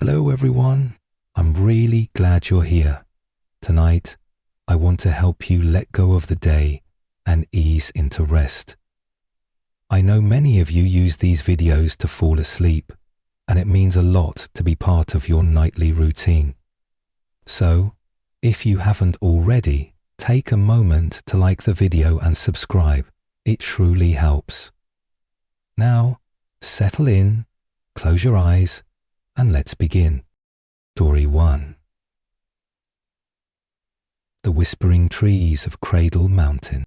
Hello everyone, I'm really glad you're here. Tonight, I want to help you let go of the day and ease into rest. I know many of you use these videos to fall asleep, and it means a lot to be part of your nightly routine. So, if you haven't already, take a moment to like the video and subscribe. It truly helps. Now, settle in, close your eyes, and let's begin. Story 1. The Whispering Trees of Cradle Mountain.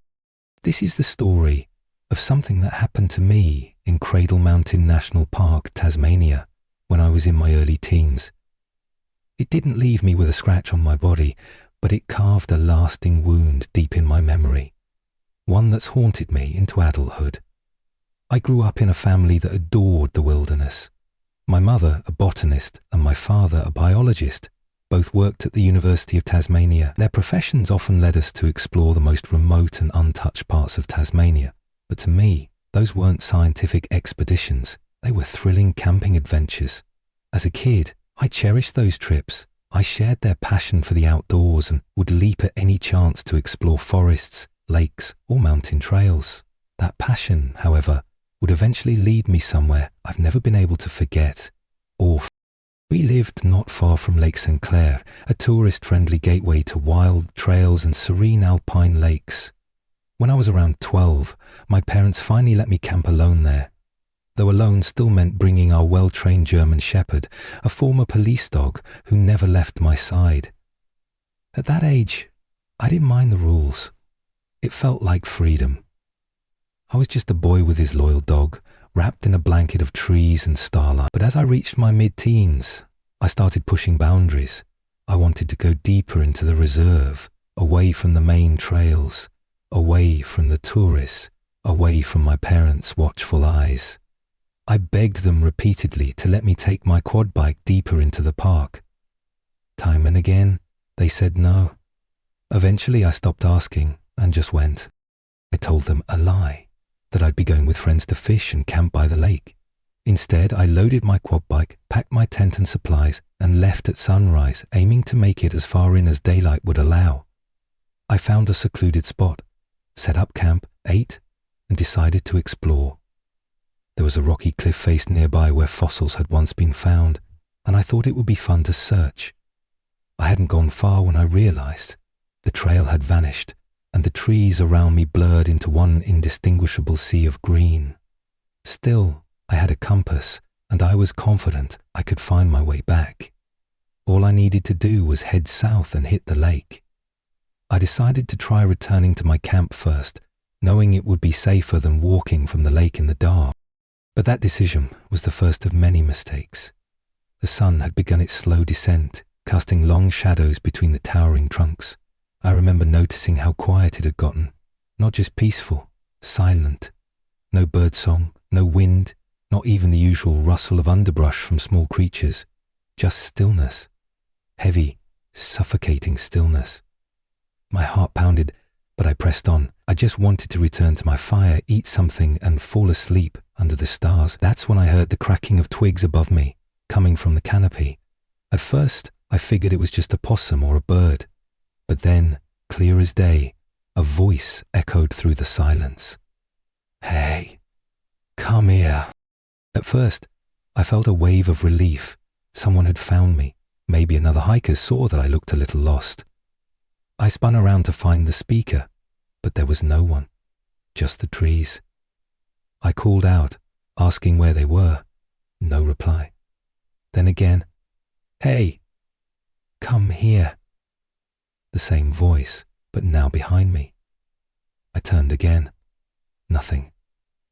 This is the story of something that happened to me in Cradle Mountain National Park, Tasmania, when I was in my early teens. It didn't leave me with a scratch on my body, but it carved a lasting wound deep in my memory, one that's haunted me into adulthood. I grew up in a family that adored the wilderness. My mother, a botanist, and my father, a biologist, both worked at the University of Tasmania. Their professions often led us to explore the most remote and untouched parts of Tasmania. But to me, those weren't scientific expeditions. They were thrilling camping adventures. As a kid, I cherished those trips. I shared their passion for the outdoors and would leap at any chance to explore forests, lakes, or mountain trails. That passion, however, would eventually lead me somewhere I've never been able to forget. We lived not far from Lake St. Clair, a tourist-friendly gateway to wild trails and serene alpine lakes. When I was around 12, my parents finally let me camp alone there. Though alone still meant bringing our well-trained German Shepherd, a former police dog who never left my side. At that age, I didn't mind the rules. It felt like freedom. I was just a boy with his loyal dog, wrapped in a blanket of trees and starlight. But as I reached my mid-teens, I started pushing boundaries. I wanted to go deeper into the reserve, away from the main trails, away from the tourists, away from my parents' watchful eyes. I begged them repeatedly to let me take my quad bike deeper into the park. Time and again, they said no. Eventually, I stopped asking and just went. I told them a lie, that I'd be going with friends to fish and camp by the lake. Instead, I loaded my quad bike, packed my tent and supplies, and left at sunrise, aiming to make it as far in as daylight would allow. I found a secluded spot, set up camp, ate, and decided to explore. There was a rocky cliff face nearby where fossils had once been found, and I thought it would be fun to search. I hadn't gone far when I realized the trail had vanished, and the trees around me blurred into one indistinguishable sea of green. Still, I had a compass, and I was confident I could find my way back. All I needed to do was head south and hit the lake. I decided to try returning to my camp first, knowing it would be safer than walking from the lake in the dark. But that decision was the first of many mistakes. The sun had begun its slow descent, casting long shadows between the towering trunks. I remember noticing how quiet it had gotten, not just peaceful, silent. No birdsong, no wind, not even the usual rustle of underbrush from small creatures. Just stillness. Heavy, suffocating stillness. My heart pounded, but I pressed on. I just wanted to return to my fire, eat something, and fall asleep under the stars. That's when I heard the cracking of twigs above me, coming from the canopy. At first, I figured it was just a possum or a bird. But then, clear as day, a voice echoed through the silence. "Hey, come here." At first, I felt a wave of relief. Someone had found me. Maybe another hiker saw that I looked a little lost. I spun around to find the speaker, but there was no one, just the trees. I called out, asking where they were. No reply. Then again, "Hey, come here." The same voice, but now behind me. I turned again. Nothing.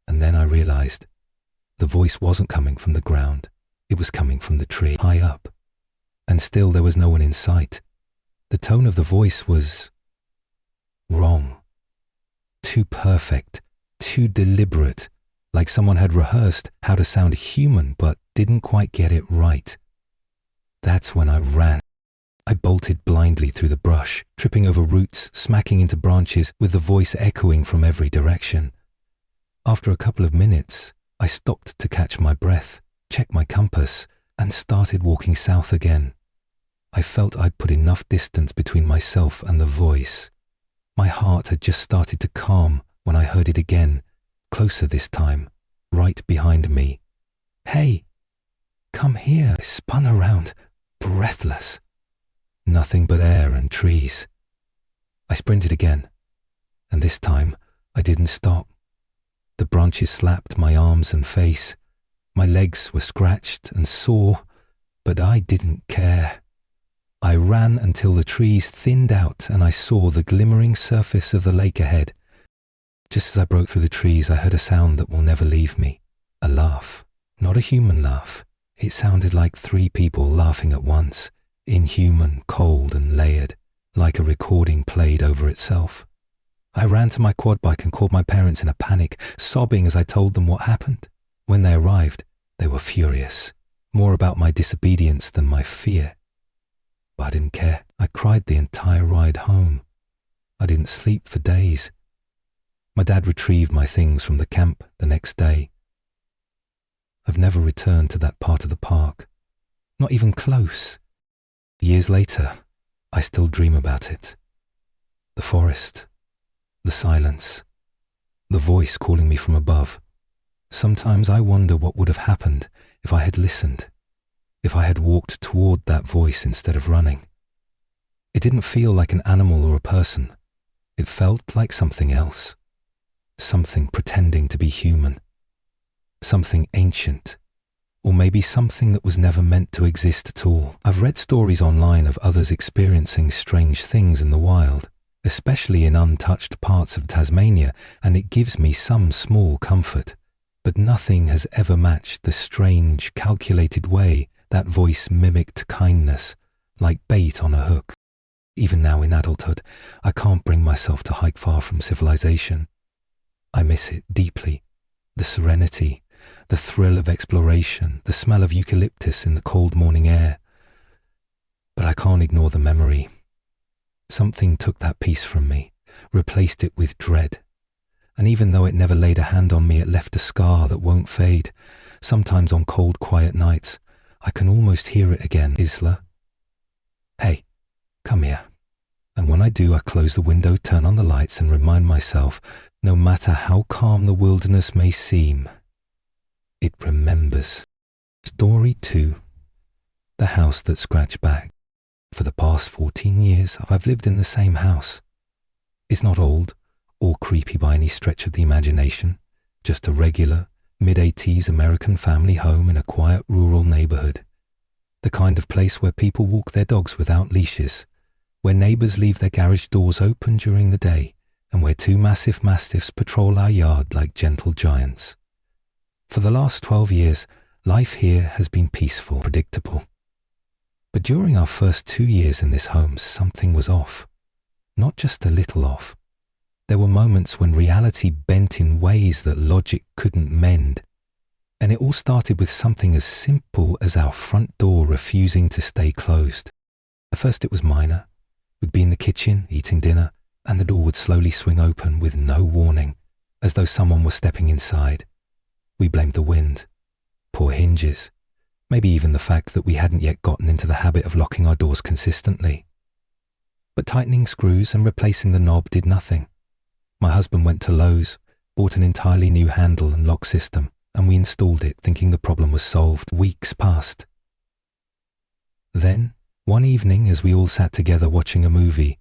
And then I realized the voice wasn't coming from the ground. It was coming from the tree high up. And still there was no one in sight. The tone of the voice was wrong. Too perfect, too deliberate, like someone had rehearsed how to sound human but didn't quite get it right. That's when I ran. I bolted blindly through the brush, tripping over roots, smacking into branches, with the voice echoing from every direction. After a couple of minutes, I stopped to catch my breath, check my compass, and started walking south again. I felt I'd put enough distance between myself and the voice. My heart had just started to calm when I heard it again, closer this time, right behind me. "Hey, come here." I spun around, breathless. Nothing but air and trees. I sprinted again, and this time I didn't stop. The branches slapped my arms and face. My legs were scratched and sore, but I didn't care. I ran until the trees thinned out and I saw the glimmering surface of the lake ahead. Just as I broke through the trees, I heard a sound that will never leave me. A laugh. Not a human laugh. It sounded like 3 people laughing at once, inhuman, cold and layered, like a recording played over itself. I ran to my quad bike and called my parents in a panic, sobbing as I told them what happened. When they arrived, they were furious, more about my disobedience than my fear. But I didn't care. I cried the entire ride home. I didn't sleep for days. My dad retrieved my things from the camp the next day. I've never returned to that part of the park, not even close. Years later, I still dream about it. The forest, the silence, the voice calling me from above. Sometimes I wonder what would have happened if I had listened, if I had walked toward that voice instead of running. It didn't feel like an animal or a person. It felt like something else. Something pretending to be human. Something ancient. Or maybe something that was never meant to exist at all. I've read stories online of others experiencing strange things in the wild, especially in untouched parts of Tasmania, and it gives me some small comfort. But nothing has ever matched the strange, calculated way that voice mimicked kindness, like bait on a hook. Even now in adulthood, I can't bring myself to hike far from civilization. I miss it deeply. The serenity, the thrill of exploration, the smell of eucalyptus in the cold morning air. But I can't ignore the memory. Something took that peace from me, replaced it with dread. And even though it never laid a hand on me, it left a scar that won't fade. Sometimes on cold, quiet nights, I can almost hear it again. Isla, hey, come here. And when I do, I close the window, turn on the lights, and remind myself, no matter how calm the wilderness may seem, it remembers. Story 2. The house that scratched back. For the past 14 years, I've lived in the same house. It's not old or creepy by any stretch of the imagination, just a regular, mid-80s American family home in a quiet rural neighborhood. The kind of place where people walk their dogs without leashes, where neighbors leave their garage doors open during the day, and where 2 massive mastiffs patrol our yard like gentle giants. For the last 12 years, life here has been peaceful, predictable. But during our first 2 years in this home, something was off. Not just a little off. There were moments when reality bent in ways that logic couldn't mend. And it all started with something as simple as our front door refusing to stay closed. At first it was minor. We'd be in the kitchen, eating dinner, and the door would slowly swing open with no warning, as though someone were stepping inside. We blamed the wind, poor hinges, maybe even the fact that we hadn't yet gotten into the habit of locking our doors consistently. But tightening screws and replacing the knob did nothing. My husband went to Lowe's, bought an entirely new handle and lock system, and we installed it thinking the problem was solved. Weeks passed. Then, one evening as we all sat together watching a movie,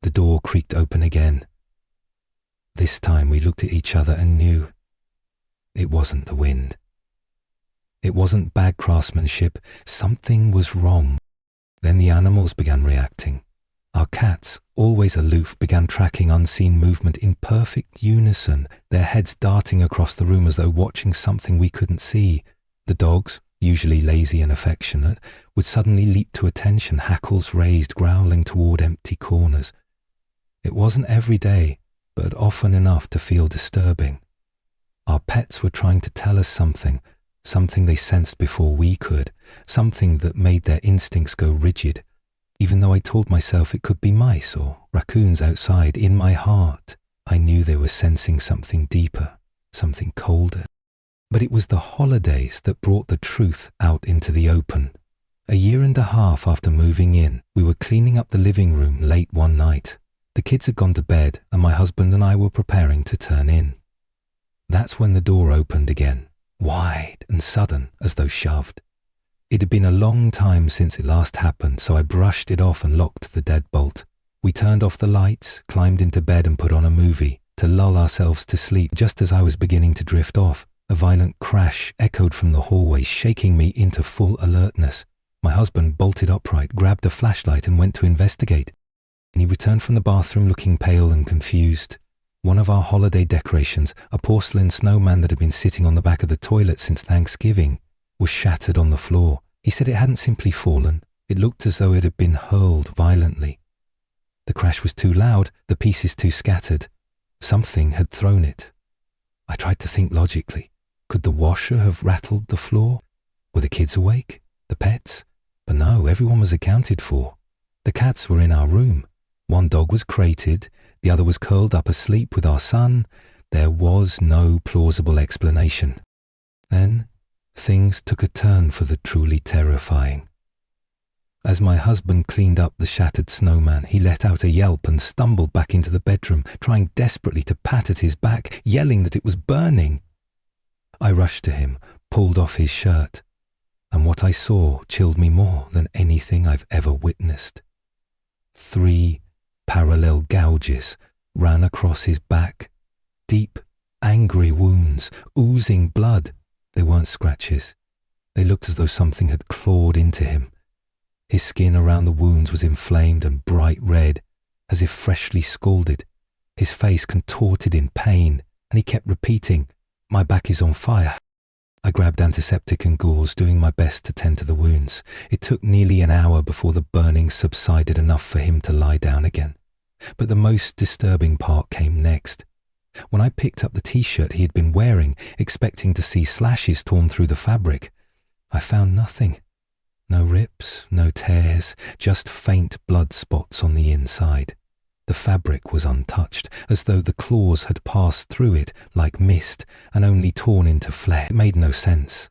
the door creaked open again. This time we looked at each other and knew. It wasn't the wind. It wasn't bad craftsmanship. Something was wrong. Then the animals began reacting. Our cats, always aloof, began tracking unseen movement in perfect unison, their heads darting across the room as though watching something we couldn't see. The dogs, usually lazy and affectionate, would suddenly leap to attention, hackles raised, growling toward empty corners. It wasn't every day, but often enough to feel disturbing. Our pets were trying to tell us something they sensed before we could, something that made their instincts go rigid. Even though I told myself it could be mice or raccoons outside, in my heart, I knew they were sensing something deeper, something colder. But it was the holidays that brought the truth out into the open. A year and a half after moving in, we were cleaning up the living room late one night. The kids had gone to bed and my husband and I were preparing to turn in. That's when the door opened again, wide and sudden as though shoved. It had been a long time since it last happened, so I brushed it off and locked the deadbolt. We turned off the lights, climbed into bed and put on a movie to lull ourselves to sleep. Just as I was beginning to drift off, a violent crash echoed from the hallway, shaking me into full alertness. My husband bolted upright, grabbed a flashlight and went to investigate. He returned from the bathroom looking pale and confused. One of our holiday decorations, a porcelain snowman that had been sitting on the back of the toilet since Thanksgiving, was shattered on the floor. He said it hadn't simply fallen. It looked as though it had been hurled violently. The crash was too loud, the pieces too scattered. Something had thrown it. I tried to think logically. Could the washer have rattled the floor? Were the kids awake? The pets? But no, everyone was accounted for. The cats were in our room. One dog was crated, the other was curled up asleep with our son. There was no plausible explanation. Then things took a turn for the truly terrifying. As my husband cleaned up the shattered snowman, he let out a yelp and stumbled back into the bedroom, trying desperately to pat at his back, yelling that it was burning. I rushed to him, pulled off his shirt, and what I saw chilled me more than anything I've ever witnessed. 3 parallel gouges ran across his back, deep, angry wounds, oozing blood. They weren't scratches. They looked as though something had clawed into him. His skin around the wounds was inflamed and bright red, as if freshly scalded. His face contorted in pain, and he kept repeating, "My back is on fire." I grabbed antiseptic and gauze, doing my best to tend to the wounds. It took nearly an hour before the burning subsided enough for him to lie down again. But the most disturbing part came next. When I picked up the t-shirt he had been wearing, expecting to see slashes torn through the fabric, I found nothing. No rips, no tears, just faint blood spots on the inside. The fabric was untouched, as though the claws had passed through it like mist and only torn into flesh. It made no sense.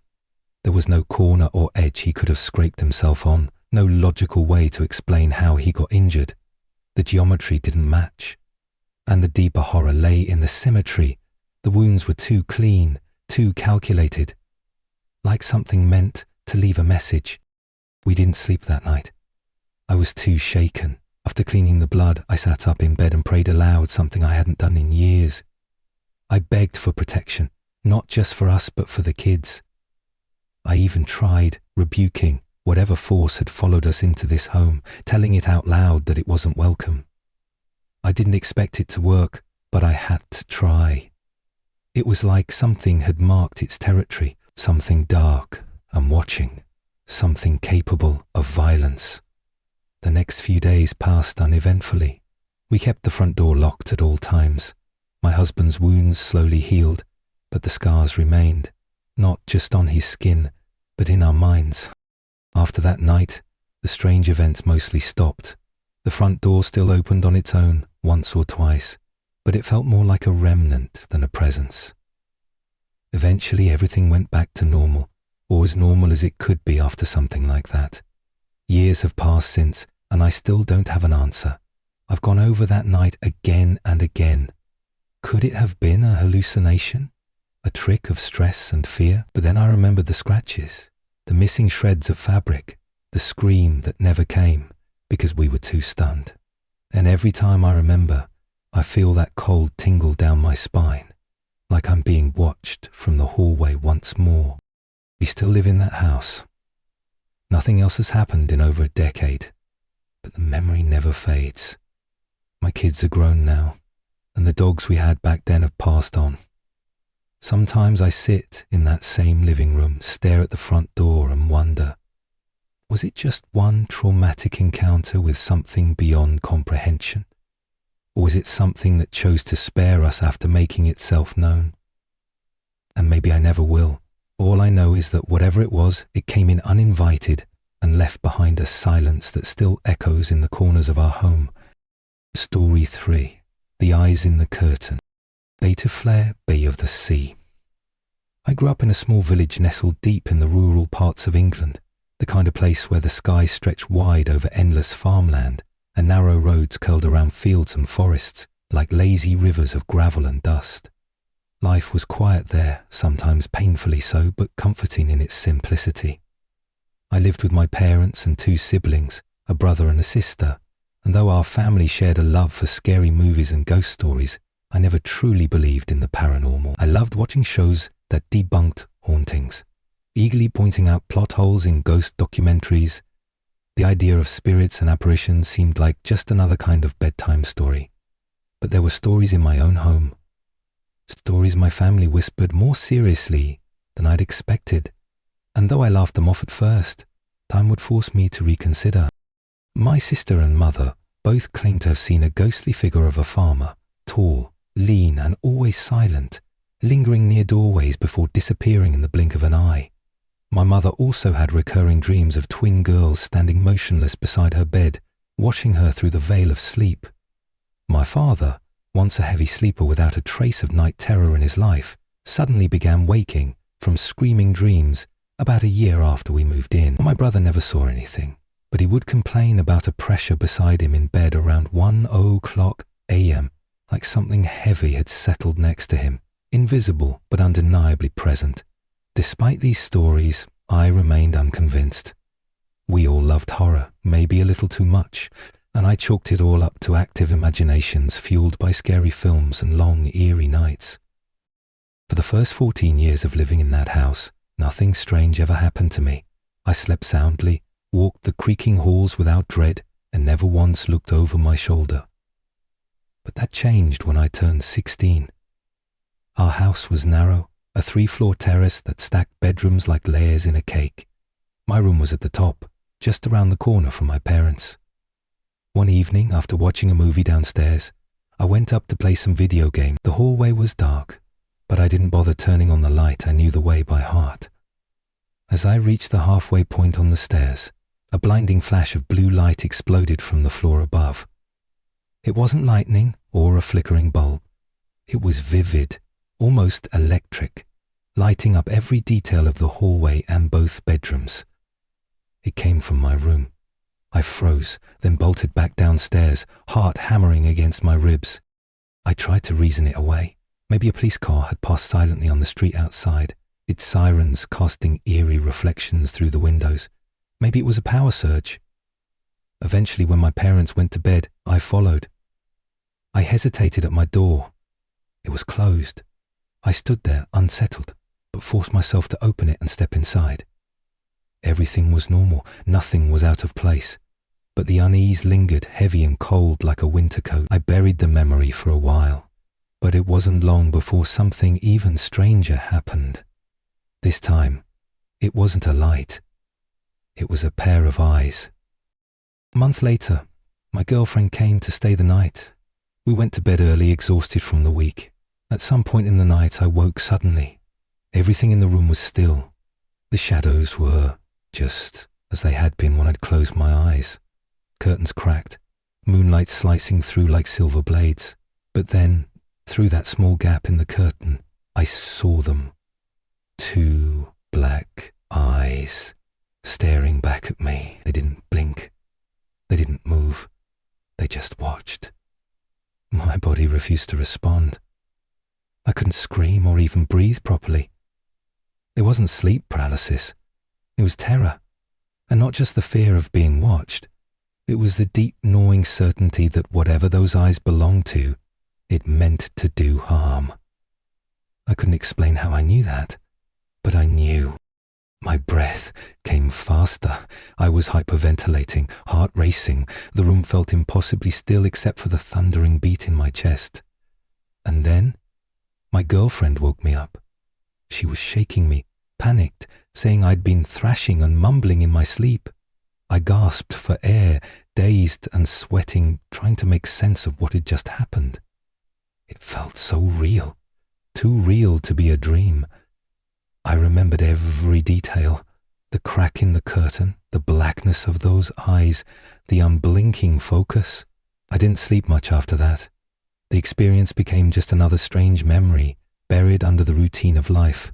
There was no corner or edge he could have scraped himself on, no logical way to explain how he got injured. The geometry didn't match. And the deeper horror lay in the symmetry. The wounds were too clean, too calculated, like something meant to leave a message. We didn't sleep that night. I was too shaken. After cleaning the blood, I sat up in bed and prayed aloud, something I hadn't done in years. I begged for protection, not just for us, but for the kids. I even tried rebuking whatever force had followed us into this home, telling it out loud that it wasn't welcome. I didn't expect it to work, but I had to try. It was like something had marked its territory, something dark and watching, something capable of violence. The next few days passed uneventfully. We kept the front door locked at all times. My husband's wounds slowly healed, but the scars remained, not just on his skin, but in our minds. After that night, the strange events mostly stopped. The front door still opened on its own, once or twice, but it felt more like a remnant than a presence. Eventually, everything went back to normal, or as normal as it could be after something like that. Years have passed since, and I still don't have an answer. I've gone over that night again and again. Could it have been a hallucination? A trick of stress and fear? But then I remembered the scratches, the missing shreds of fabric, the scream that never came because we were too stunned. And every time I remember, I feel that cold tingle down my spine, like I'm being watched from the hallway once more. We still live in that house. Nothing else has happened in over a decade, but the memory never fades. My kids are grown now, and the dogs we had back then have passed on. Sometimes I sit in that same living room, stare at the front door and wonder, was it just one traumatic encounter with something beyond comprehension? Or was it something that chose to spare us after making itself known? And maybe I never will. All I know is that whatever it was, it came in uninvited and left behind a silence that still echoes in the corners of our home. Story 3. The Eyes in the Curtain. Beta Flare, Bay of the Sea. I grew up in a small village nestled deep in the rural parts of England, the kind of place where the sky stretched wide over endless farmland and narrow roads curled around fields and forests like lazy rivers of gravel and dust. Life was quiet there, sometimes painfully so, but comforting in its simplicity. I lived with my parents and 2 siblings, a brother and a sister, and though our family shared a love for scary movies and ghost stories, I never truly believed in the paranormal. I loved watching shows that debunked hauntings, eagerly pointing out plot holes in ghost documentaries. The idea of spirits and apparitions seemed like just another kind of bedtime story. But there were stories in my own home, stories my family whispered more seriously than I'd expected, and though I laughed them off at first, time would force me to reconsider. My sister and mother both claimed to have seen a ghostly figure of a farmer, tall, lean, and always silent, lingering near doorways before disappearing in the blink of an eye. My mother also had recurring dreams of twin girls standing motionless beside her bed, watching her through the veil of sleep. My father, once a heavy sleeper without a trace of night terror in his life, suddenly began waking from screaming dreams about a year after we moved in. My brother never saw anything, but he would complain about a pressure beside him in bed around 1:00 a.m., like something heavy had settled next to him, invisible but undeniably present. Despite these stories, I remained unconvinced. We all loved horror, maybe a little too much, and I chalked it all up to active imaginations fueled by scary films and long, eerie nights. For the first 14 years of living in that house, nothing strange ever happened to me. I slept soundly, walked the creaking halls without dread, and never once looked over my shoulder. But that changed when I turned 16. Our house was narrow, a 3-floor terrace that stacked bedrooms like layers in a cake. My room was at the top, just around the corner from my parents'. One evening, after watching a movie downstairs, I went up to play some video game. The hallway was dark, but I didn't bother turning on the light. I knew the way by heart. As I reached the halfway point on the stairs, a blinding flash of blue light exploded from the floor above. It wasn't lightning or a flickering bulb. It was vivid, almost electric, lighting up every detail of the hallway and both bedrooms. It came from my room. I froze, then bolted back downstairs, heart hammering against my ribs. I tried to reason it away. Maybe a police car had passed silently on the street outside, its sirens casting eerie reflections through the windows. Maybe it was a power surge. Eventually, when my parents went to bed, I followed. I hesitated at my door. It was closed. I stood there, unsettled, but forced myself to open it and step inside. Everything was normal, nothing was out of place, but the unease lingered heavy and cold like a winter coat. I buried the memory for a while, but it wasn't long before something even stranger happened. This time, it wasn't a light. It was a pair of eyes. A month later, my girlfriend came to stay the night. We went to bed early, exhausted from the week. At some point in the night, I woke suddenly. Everything in the room was still. The shadows were just as they had been when I'd closed my eyes. Curtains cracked, moonlight slicing through like silver blades. But then, through that small gap in the curtain, I saw them. 2 black eyes, staring back at me. They didn't blink. They didn't move. They just watched. My body refused to respond. I couldn't scream or even breathe properly. It wasn't sleep paralysis. It was terror. And not just the fear of being watched. It was the deep gnawing certainty that whatever those eyes belonged to, it meant to do harm. I couldn't explain how I knew that, but I knew. My breath came faster. I was hyperventilating, heart racing. The room felt impossibly still except for the thundering beat in my chest. And then, my girlfriend woke me up. She was shaking me, panicked, saying I'd been thrashing and mumbling in my sleep. I gasped for air, dazed and sweating, trying to make sense of what had just happened. It felt so real, too real to be a dream. I remembered every detail, the crack in the curtain, the blackness of those eyes, the unblinking focus. I didn't sleep much after that. The experience became just another strange memory, buried under the routine of life.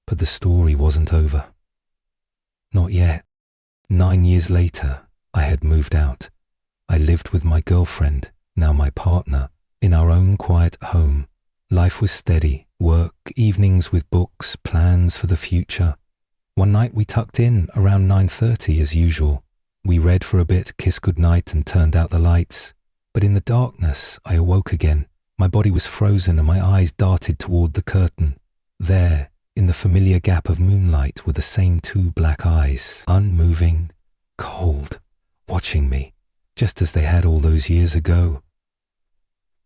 But the story wasn't over. Not yet. 9 years later, I had moved out. I lived with my girlfriend, now my partner, in our own quiet home. Life was steady, work, evenings with books, plans for the future. One night we tucked in around 9:30 as usual. We read for a bit, kissed goodnight and turned out the lights. But in the darkness, I awoke again. My body was frozen and my eyes darted toward the curtain. There, in the familiar gap of moonlight, were the same two black eyes, unmoving, cold, watching me, just as they had all those years ago.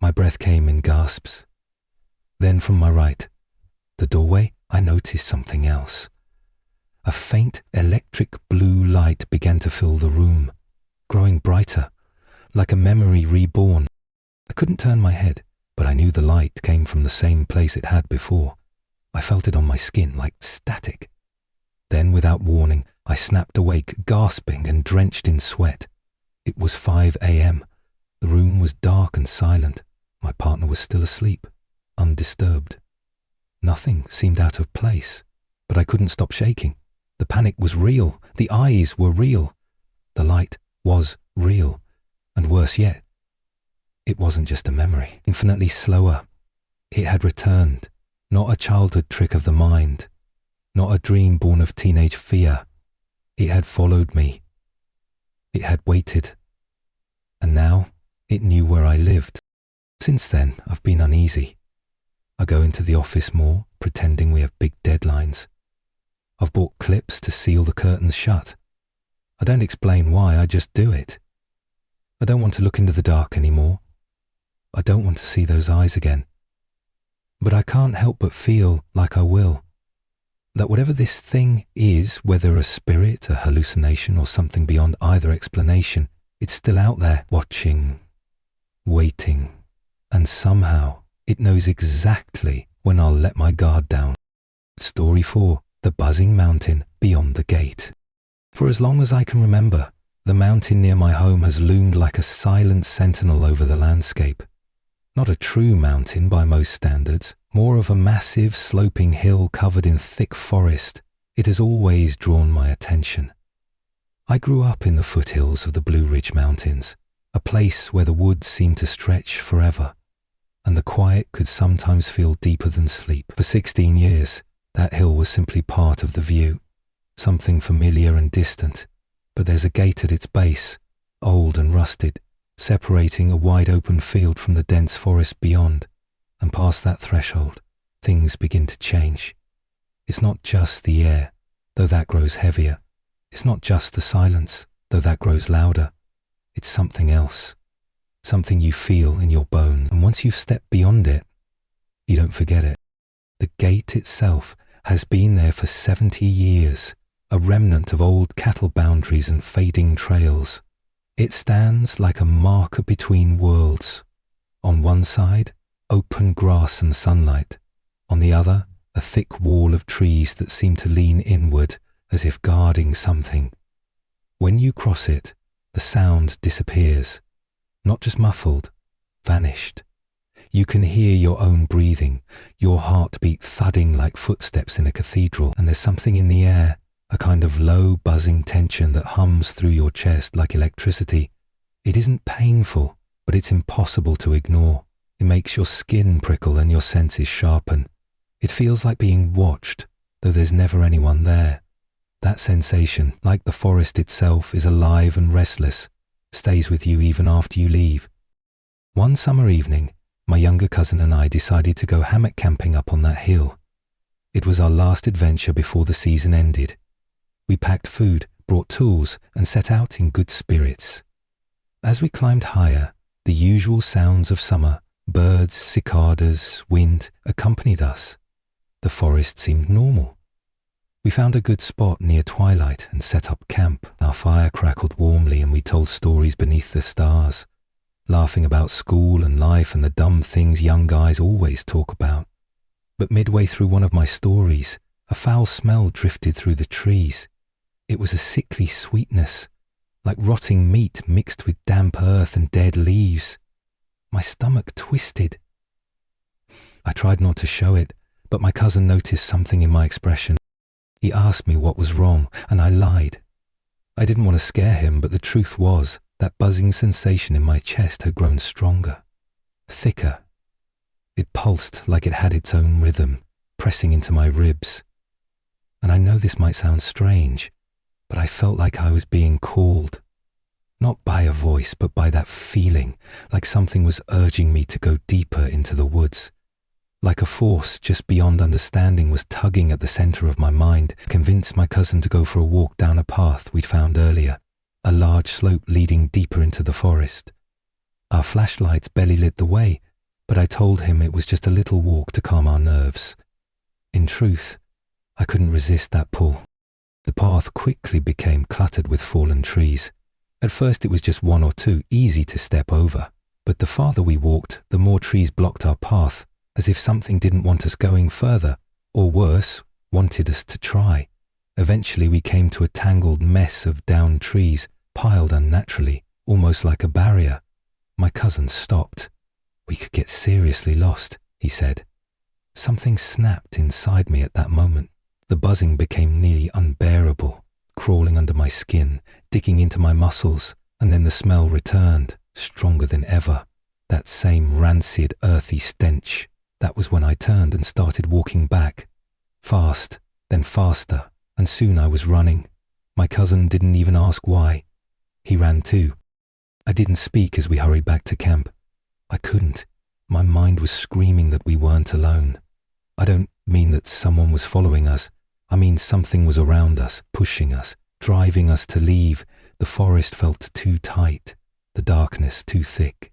My breath came in gasps. Then from my right, the doorway, I noticed something else. A faint electric blue light began to fill the room, growing brighter, like a memory reborn. I couldn't turn my head, but I knew the light came from the same place it had before. I felt it on my skin like static. Then, without warning, I snapped awake, gasping and drenched in sweat. It was 5 a.m. The room was dark and silent. My partner was still asleep, undisturbed. Nothing seemed out of place, but I couldn't stop shaking. The panic was real. The eyes were real. The light was real. And worse yet, it wasn't just a memory. Infinitely slower. It had returned. Not a childhood trick of the mind. Not a dream born of teenage fear. It had followed me. It had waited. And now it knew where I lived. Since then, I've been uneasy. I go into the office more, pretending we have big deadlines. I've bought clips to seal the curtains shut. I don't explain why, I just do it. I don't want to look into the dark anymore. I don't want to see those eyes again. But I can't help but feel like I will. That whatever this thing is, whether a spirit, a hallucination, or something beyond either explanation, it's still out there, watching, waiting, and somehow it knows exactly when I'll let my guard down. Story 4. The Buzzing Mountain Beyond the Gate. For as long as I can remember, the mountain near my home has loomed like a silent sentinel over the landscape. Not a true mountain by most standards, more of a massive sloping hill covered in thick forest. It has always drawn my attention. I grew up in the foothills of the Blue Ridge Mountains, a place where the woods seemed to stretch forever, and the quiet could sometimes feel deeper than sleep. For 16 years, that hill was simply part of the view, something familiar and distant, but there's a gate at its base, old and rusted, separating a wide open field from the dense forest beyond, and past that threshold, things begin to change. It's not just the air, though that grows heavier. It's not just the silence, though that grows louder. It's something else, something you feel in your bones, and once you've stepped beyond it, you don't forget it. The gate itself has been there for 70 years, a remnant of old cattle boundaries and fading trails. It stands like a marker between worlds. On one side, open grass and sunlight. On the other, a thick wall of trees that seem to lean inward as if guarding something. When you cross it, the sound disappears. Not just muffled, vanished. You can hear your own breathing, your heartbeat thudding like footsteps in a cathedral, and there's something in the air, a kind of low buzzing tension that hums through your chest like electricity. It isn't painful, but it's impossible to ignore. It makes your skin prickle and your senses sharpen. It feels like being watched, though there's never anyone there. That sensation, like the forest itself, is alive and restless, stays with you even after you leave. One summer evening, my younger cousin and I decided to go hammock camping up on that hill. It was our last adventure before the season ended. We packed food, brought tools, and set out in good spirits. As we climbed higher, the usual sounds of summer, birds, cicadas, wind, accompanied us. The forest seemed normal. We found a good spot near twilight and set up camp. Our fire crackled warmly and we told stories beneath the stars, laughing about school and life and the dumb things young guys always talk about. But midway through one of my stories, a foul smell drifted through the trees. It was a sickly sweetness, like rotting meat mixed with damp earth and dead leaves. My stomach twisted. I tried not to show it, But my cousin noticed something in my expression. He asked me what was wrong, and I lied. I didn't want to scare him, but the truth was that buzzing sensation in my chest had grown stronger, thicker. It pulsed like it had its own rhythm, pressing into my ribs. And I know this might sound strange, but I felt like I was being called. Not by a voice, but by that feeling, like something was urging me to go deeper into the woods. Like a force just beyond understanding was tugging at the center of my mind, convinced my cousin to go for a walk down a path we'd found earlier, a large slope leading deeper into the forest. Our flashlights barely lit the way, but I told him it was just a little walk to calm our nerves. In truth, I couldn't resist that pull. The path quickly became cluttered with fallen trees. At first it was just one or two, easy to step over, but the farther we walked, the more trees blocked our path, as if something didn't want us going further, or worse, wanted us to try. Eventually we came to a tangled mess of downed trees, piled unnaturally, almost like a barrier. My cousin stopped. "We could get seriously lost," he said. Something snapped inside me at that moment. The buzzing became nearly unbearable, crawling under my skin, digging into my muscles, and then the smell returned, stronger than ever. That same rancid, earthy stench. That was when I turned and started walking back. Fast, then faster, and soon I was running. My cousin didn't even ask why. He ran too. I didn't speak as we hurried back to camp. I couldn't. My mind was screaming that we weren't alone. I don't mean that someone was following us. I mean something was around us, pushing us, driving us to leave. The forest felt too tight, the darkness too thick.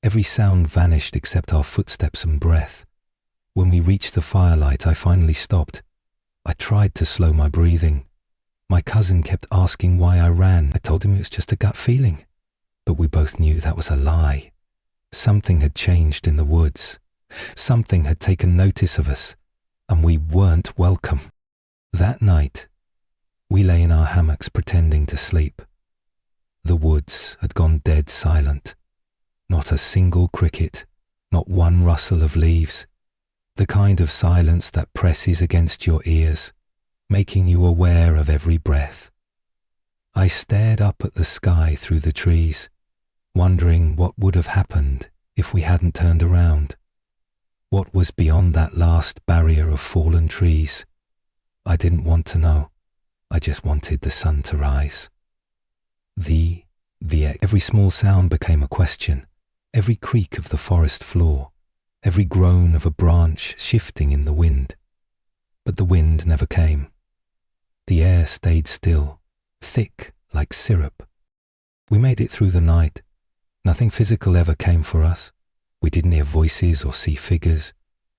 Every sound vanished except our footsteps and breath. When we reached the firelight, I finally stopped. I tried to slow my breathing. My cousin kept asking why I ran. I told him it was just a gut feeling. But we both knew that was a lie. Something had changed in the woods. Something had taken notice of us, and we weren't welcome. That night, we lay in our hammocks pretending to sleep. The woods had gone dead silent. Not a single cricket, not one rustle of leaves. The kind of silence that presses against your ears, making you aware of every breath. I stared up at the sky through the trees, wondering what would have happened if we hadn't turned around. What was beyond that last barrier of fallen trees? I didn't want to know. I just wanted the sun to rise. Every small sound became a question. Every creak of the forest floor, every groan of a branch shifting in the wind. But the wind never came. The air stayed still, thick like syrup. We made it through the night. Nothing physical ever came for us. We didn't hear voices or see figures,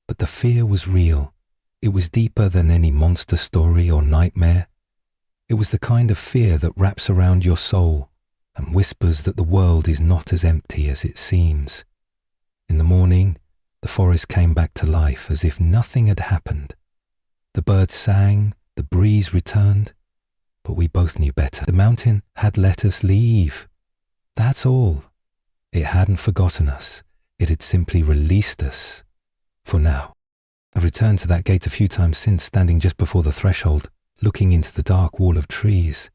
but the fear was real. It was deeper than any monster story or nightmare. It was the kind of fear that wraps around your soul and whispers that the world is not as empty as it seems. In the morning, the forest came back to life as if nothing had happened. The birds sang, the breeze returned, but we both knew better. The mountain had let us leave. That's all. It hadn't forgotten us. It had simply released us. For now. I've returned to that gate a few times since, standing just before the threshold, looking into the dark wall of trees.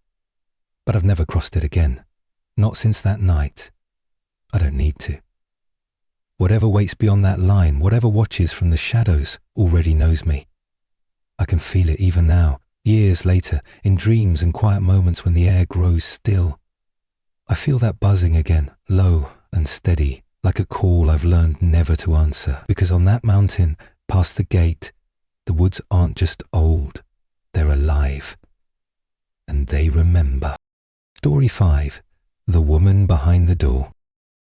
But I've never crossed it again. Not since that night. I don't need to. Whatever waits beyond that line, whatever watches from the shadows, already knows me. I can feel it even now, years later, in dreams and quiet moments when the air grows still. I feel that buzzing again, low and steady, like a call I've learned never to answer. Because on that mountain, past the gate, the woods aren't just old, they're alive. And they remember. Story 5. The Woman Behind the Door.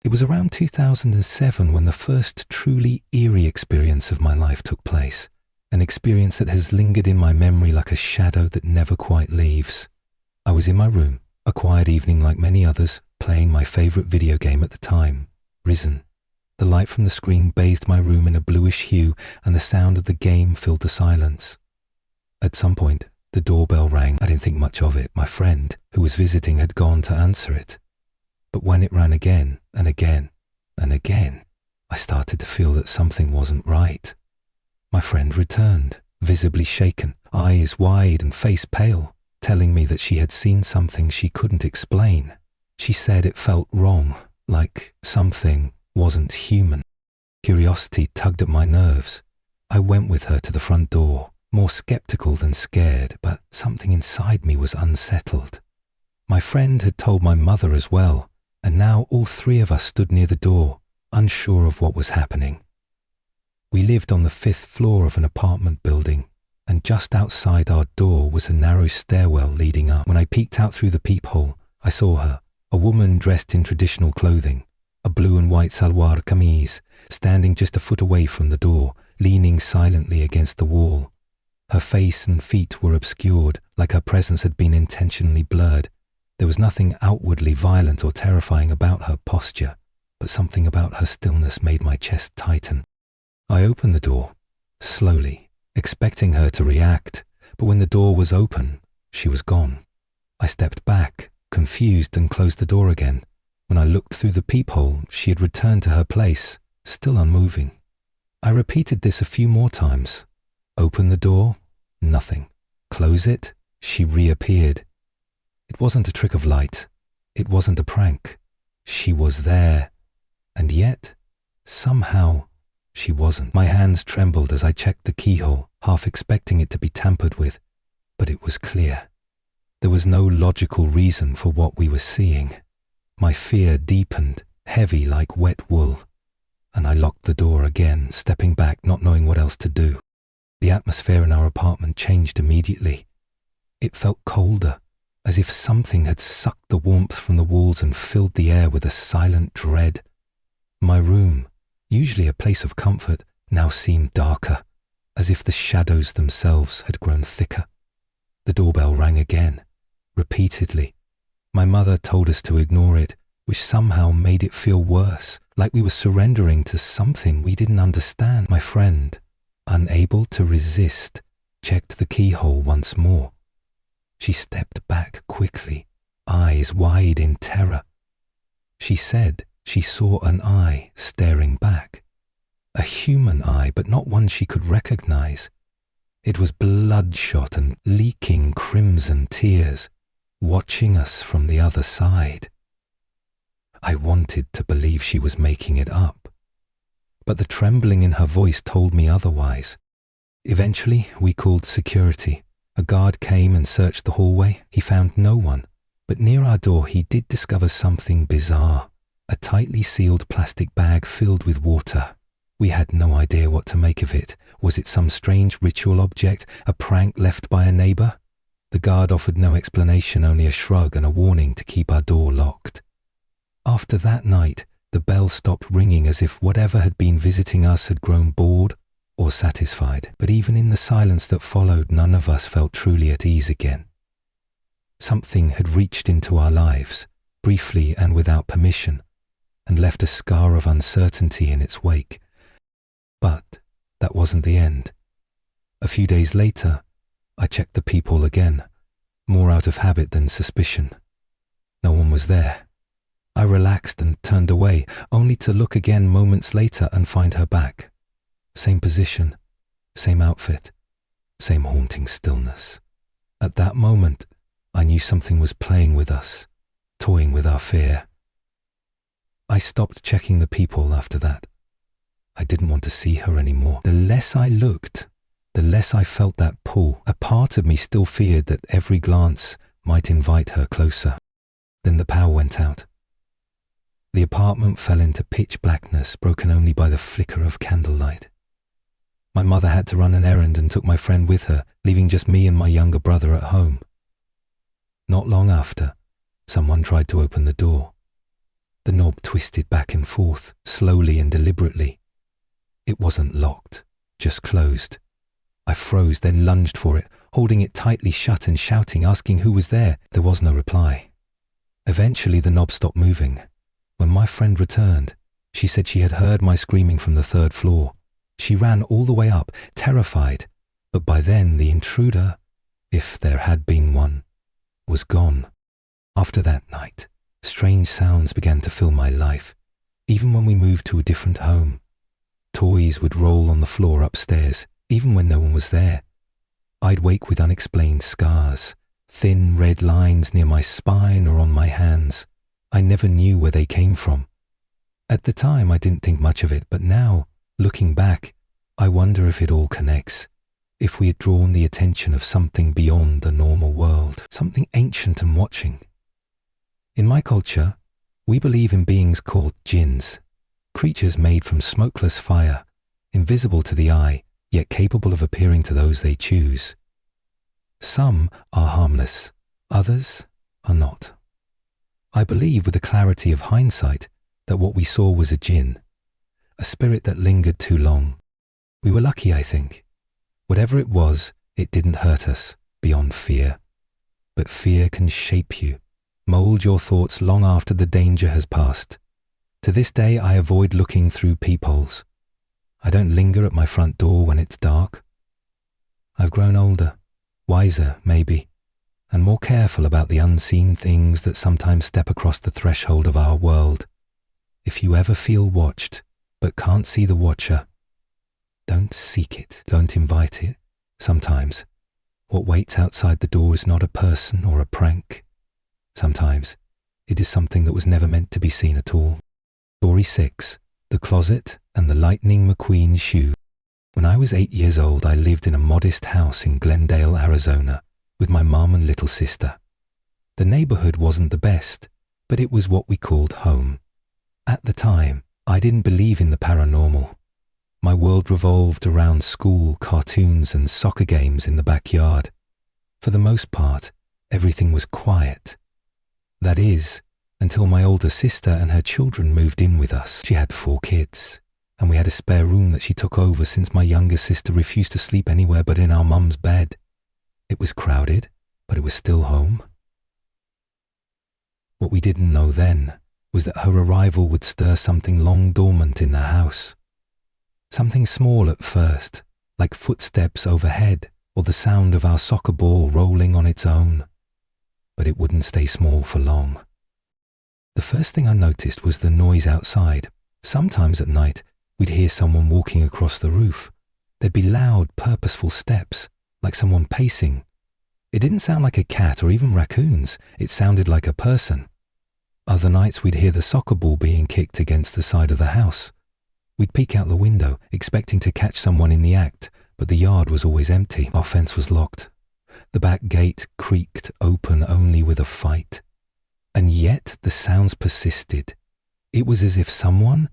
It was around 2007 when the first truly eerie experience of my life took place, an experience that has lingered in my memory like a shadow that never quite leaves. I was in my room, a quiet evening like many others, playing my favorite video game at the time, Risen. The light from the screen bathed my room in a bluish hue, and the sound of the game filled the silence. At some point, the doorbell rang. I didn't think much of it. My friend, who was visiting, had gone to answer it. But when it rang again and again and again, I started to feel that something wasn't right. My friend returned, visibly shaken, eyes wide and face pale, telling me that she had seen something she couldn't explain. She said it felt wrong, like something wasn't human. Curiosity tugged at my nerves. I went with her to the front door, more skeptical than scared, but something inside me was unsettled. My friend had told my mother as well, and now all three of us stood near the door, unsure of what was happening. We lived on the 5th floor of an apartment building, and just outside our door was a narrow stairwell leading up. When I peeked out through the peephole, I saw her, a woman dressed in traditional clothing, a blue and white salwar kameez, standing just a foot away from the door, leaning silently against the wall. Her face and feet were obscured, like her presence had been intentionally blurred. There was nothing outwardly violent or terrifying about her posture, but something about her stillness made my chest tighten. I opened the door, slowly, expecting her to react, but when the door was open, she was gone. I stepped back, confused, and closed the door again. When I looked through the peephole, she had returned to her place, still unmoving. I repeated this a few more times. Open the door, nothing. Close it, she reappeared. It wasn't a trick of light. It wasn't a prank. She was there. And yet, somehow, she wasn't. My hands trembled as I checked the keyhole, half expecting it to be tampered with, but it was clear. There was no logical reason for what we were seeing. My fear deepened, heavy like wet wool, and I locked the door again, stepping back, not knowing what else to do. The atmosphere in our apartment changed immediately. It felt colder, as if something had sucked the warmth from the walls and filled the air with a silent dread. My room, usually a place of comfort, now seemed darker, as if the shadows themselves had grown thicker. The doorbell rang again, repeatedly. My mother told us to ignore it, which somehow made it feel worse, like we were surrendering to something we didn't understand. My friend, unable to resist, checked the keyhole once more. She stepped back quickly, eyes wide in terror. She said she saw an eye staring back. A human eye, but not one she could recognize. It was bloodshot and leaking crimson tears, watching us from the other side. I wanted to believe she was making it up, but the trembling in her voice told me otherwise. Eventually, we called security. A guard came and searched the hallway. He found no one, but near our door he did discover something bizarre, a tightly sealed plastic bag filled with water. We had no idea what to make of it. Was it some strange ritual object, a prank left by a neighbor? The guard offered no explanation, only a shrug and a warning to keep our door locked. After that night, the bell stopped ringing, as if whatever had been visiting us had grown bored or satisfied. But even in the silence that followed, none of us felt truly at ease again. Something had reached into our lives, briefly and without permission, and left a scar of uncertainty in its wake. But that wasn't the end. A few days later, I checked the peephole again, more out of habit than suspicion. No one was there. I relaxed and turned away, only to look again moments later and find her back. Same position, same outfit, same haunting stillness. At that moment, I knew something was playing with us, toying with our fear. I stopped checking the peephole after that. I didn't want to see her anymore. The less I looked, the less I felt that pull. A part of me still feared that every glance might invite her closer. Then the power went out. The apartment fell into pitch blackness, broken only by the flicker of candlelight. My mother had to run an errand and took my friend with her, leaving just me and my younger brother at home. Not long after, someone tried to open the door. The knob twisted back and forth, slowly and deliberately. It wasn't locked, just closed. I froze, then lunged for it, holding it tightly shut and shouting, asking who was there. There was no reply. Eventually, the knob stopped moving. When my friend returned, she said she had heard my screaming from the 3rd floor. She ran all the way up, terrified, but by then the intruder, if there had been one, was gone. After that night, strange sounds began to fill my life, even when we moved to a different home. Toys would roll on the floor upstairs, even when no one was there. I'd wake with unexplained scars, thin red lines near my spine or on my hands. I never knew where they came from. At the time, I didn't think much of it, but now, looking back, I wonder if it all connects, if we had drawn the attention of something beyond the normal world, something ancient and watching. In my culture, we believe in beings called jinns, creatures made from smokeless fire, invisible to the eye, yet capable of appearing to those they choose. Some are harmless, others are not. I believe with the clarity of hindsight that what we saw was a jinn, a spirit that lingered too long. We were lucky, I think. Whatever it was, it didn't hurt us beyond fear. But fear can shape you, mold your thoughts long after the danger has passed. To this day, I avoid looking through peepholes. I don't linger at my front door when it's dark. I've grown older, wiser maybe, and more careful about the unseen things that sometimes step across the threshold of our world. If you ever feel watched, but can't see the watcher, don't seek it, don't invite it. Sometimes, what waits outside the door is not a person or a prank. Sometimes, it is something that was never meant to be seen at all. Story 6. The Closet and the Lightning McQueen Shoe. When I was 8 years old, I lived in a modest house in Glendale, Arizona, with my mom and little sister. The neighborhood wasn't the best, but it was what we called home. At the time, I didn't believe in the paranormal. My world revolved around school, cartoons, and soccer games in the backyard. For the most part, everything was quiet. That is, until my older sister and her children moved in with us. She had 4 kids, and we had a spare room that she took over since my younger sister refused to sleep anywhere but in our mum's bed. It was crowded, but it was still home. What we didn't know then was that her arrival would stir something long dormant in the house. Something small at first, like footsteps overhead or the sound of our soccer ball rolling on its own. But it wouldn't stay small for long. The first thing I noticed was the noise outside. Sometimes at night, we'd hear someone walking across the roof. There'd be loud, purposeful steps, like someone pacing. It didn't sound like a cat or even raccoons. It sounded like a person. Other nights we'd hear the soccer ball being kicked against the side of the house. We'd peek out the window, expecting to catch someone in the act, but the yard was always empty. Our fence was locked. The back gate creaked open only with a fight. And yet the sounds persisted. It was as if someone,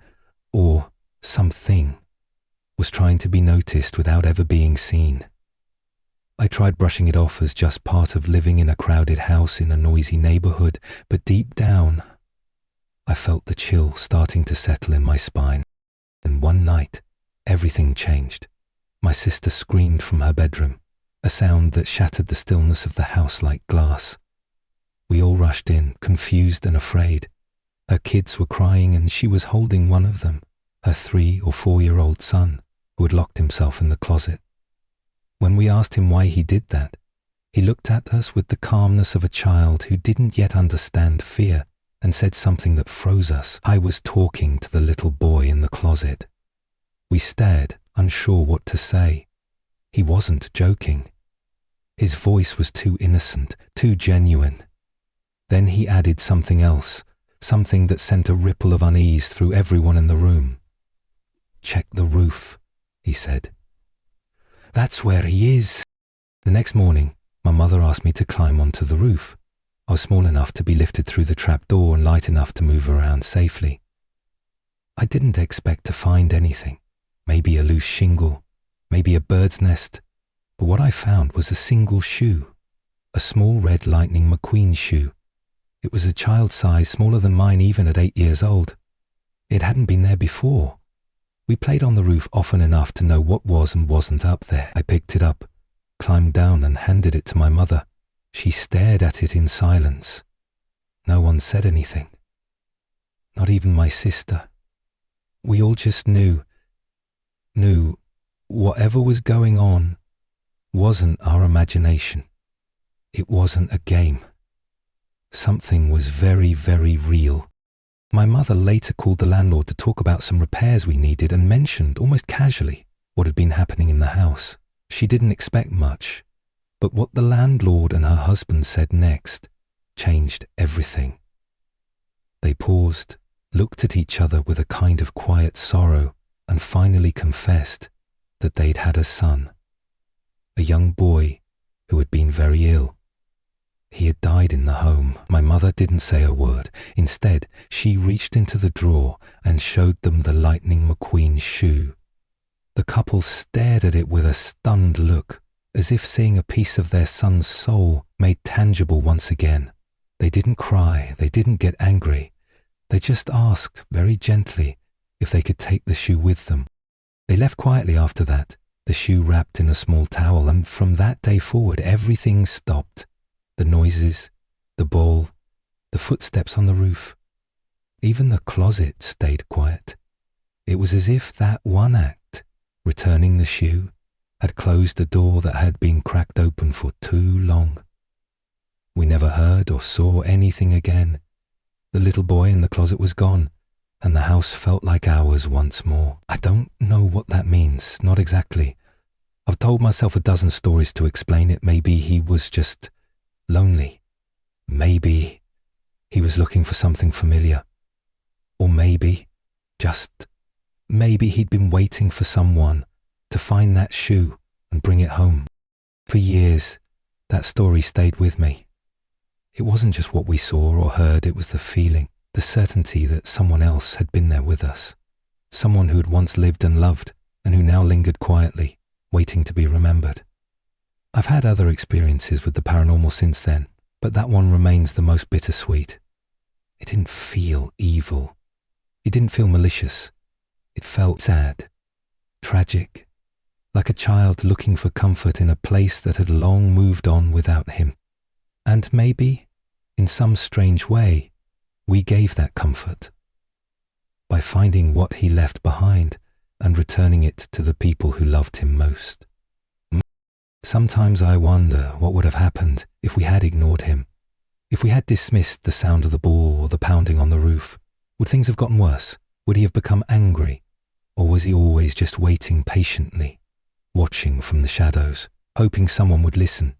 or something, was trying to be noticed without ever being seen. I tried brushing it off as just part of living in a crowded house in a noisy neighborhood, but deep down, I felt the chill starting to settle in my spine. And one night, everything changed. My sister screamed from her bedroom, a sound that shattered the stillness of the house like glass. We all rushed in, confused and afraid. Her kids were crying and she was holding one of them, her 3 or 4-year-old son, who had locked himself in the closet. When we asked him why he did that, he looked at us with the calmness of a child who didn't yet understand fear and said something that froze us. I was talking to the little boy in the closet. We stared, unsure what to say. He wasn't joking. His voice was too innocent, too genuine. Then he added something else, something that sent a ripple of unease through everyone in the room. "Check the roof," he said. "That's where he is." The next morning, my mother asked me to climb onto the roof. I was small enough to be lifted through the trap door and light enough to move around safely. I didn't expect to find anything. Maybe a loose shingle, maybe a bird's nest. But what I found was a single shoe, a small red Lightning McQueen shoe. It was a child's size, smaller than mine even at 8 years old. It hadn't been there before. We played on the roof often enough to know what was and wasn't up there. I picked it up, climbed down and handed it to my mother. She stared at it in silence. No one said anything. Not even my sister. We all just knew whatever was going on wasn't our imagination. It wasn't a game. Something was very, very real. My mother later called the landlord to talk about some repairs we needed and mentioned, almost casually, what had been happening in the house. She didn't expect much, but what the landlord and her husband said next changed everything. They paused, looked at each other with a kind of quiet sorrow, and finally confessed that they'd had a son, a young boy who had been very ill. He had died in the home. My mother didn't say a word. Instead, she reached into the drawer and showed them the Lightning McQueen shoe. The couple stared at it with a stunned look, as if seeing a piece of their son's soul made tangible once again. They didn't cry, they didn't get angry. They just asked, very gently, if they could take the shoe with them. They left quietly after that, the shoe wrapped in a small towel, and from that day forward everything stopped. The noises, the ball, the footsteps on the roof. Even the closet stayed quiet. It was as if that one act, returning the shoe, had closed a door that had been cracked open for too long. We never heard or saw anything again. The little boy in the closet was gone, and the house felt like ours once more. I don't know what that means, not exactly. I've told myself a dozen stories to explain it. Maybe he was just lonely. Maybe he was looking for something familiar. Or maybe, just maybe he'd been waiting for someone to find that shoe and bring it home. For years, that story stayed with me. It wasn't just what we saw or heard, it was the feeling, the certainty that someone else had been there with us. Someone who had once lived and loved, and who now lingered quietly, waiting to be remembered. I've had other experiences with the paranormal since then, but that one remains the most bittersweet. It didn't feel evil. It didn't feel malicious. It felt sad, tragic, like a child looking for comfort in a place that had long moved on without him. And maybe, in some strange way, we gave that comfort by finding what he left behind and returning it to the people who loved him most. Sometimes I wonder what would have happened if we had ignored him, if we had dismissed the sound of the ball or the pounding on the roof. Would things have gotten worse? Would he have become angry? Or was he always just waiting patiently, watching from the shadows, hoping someone would listen?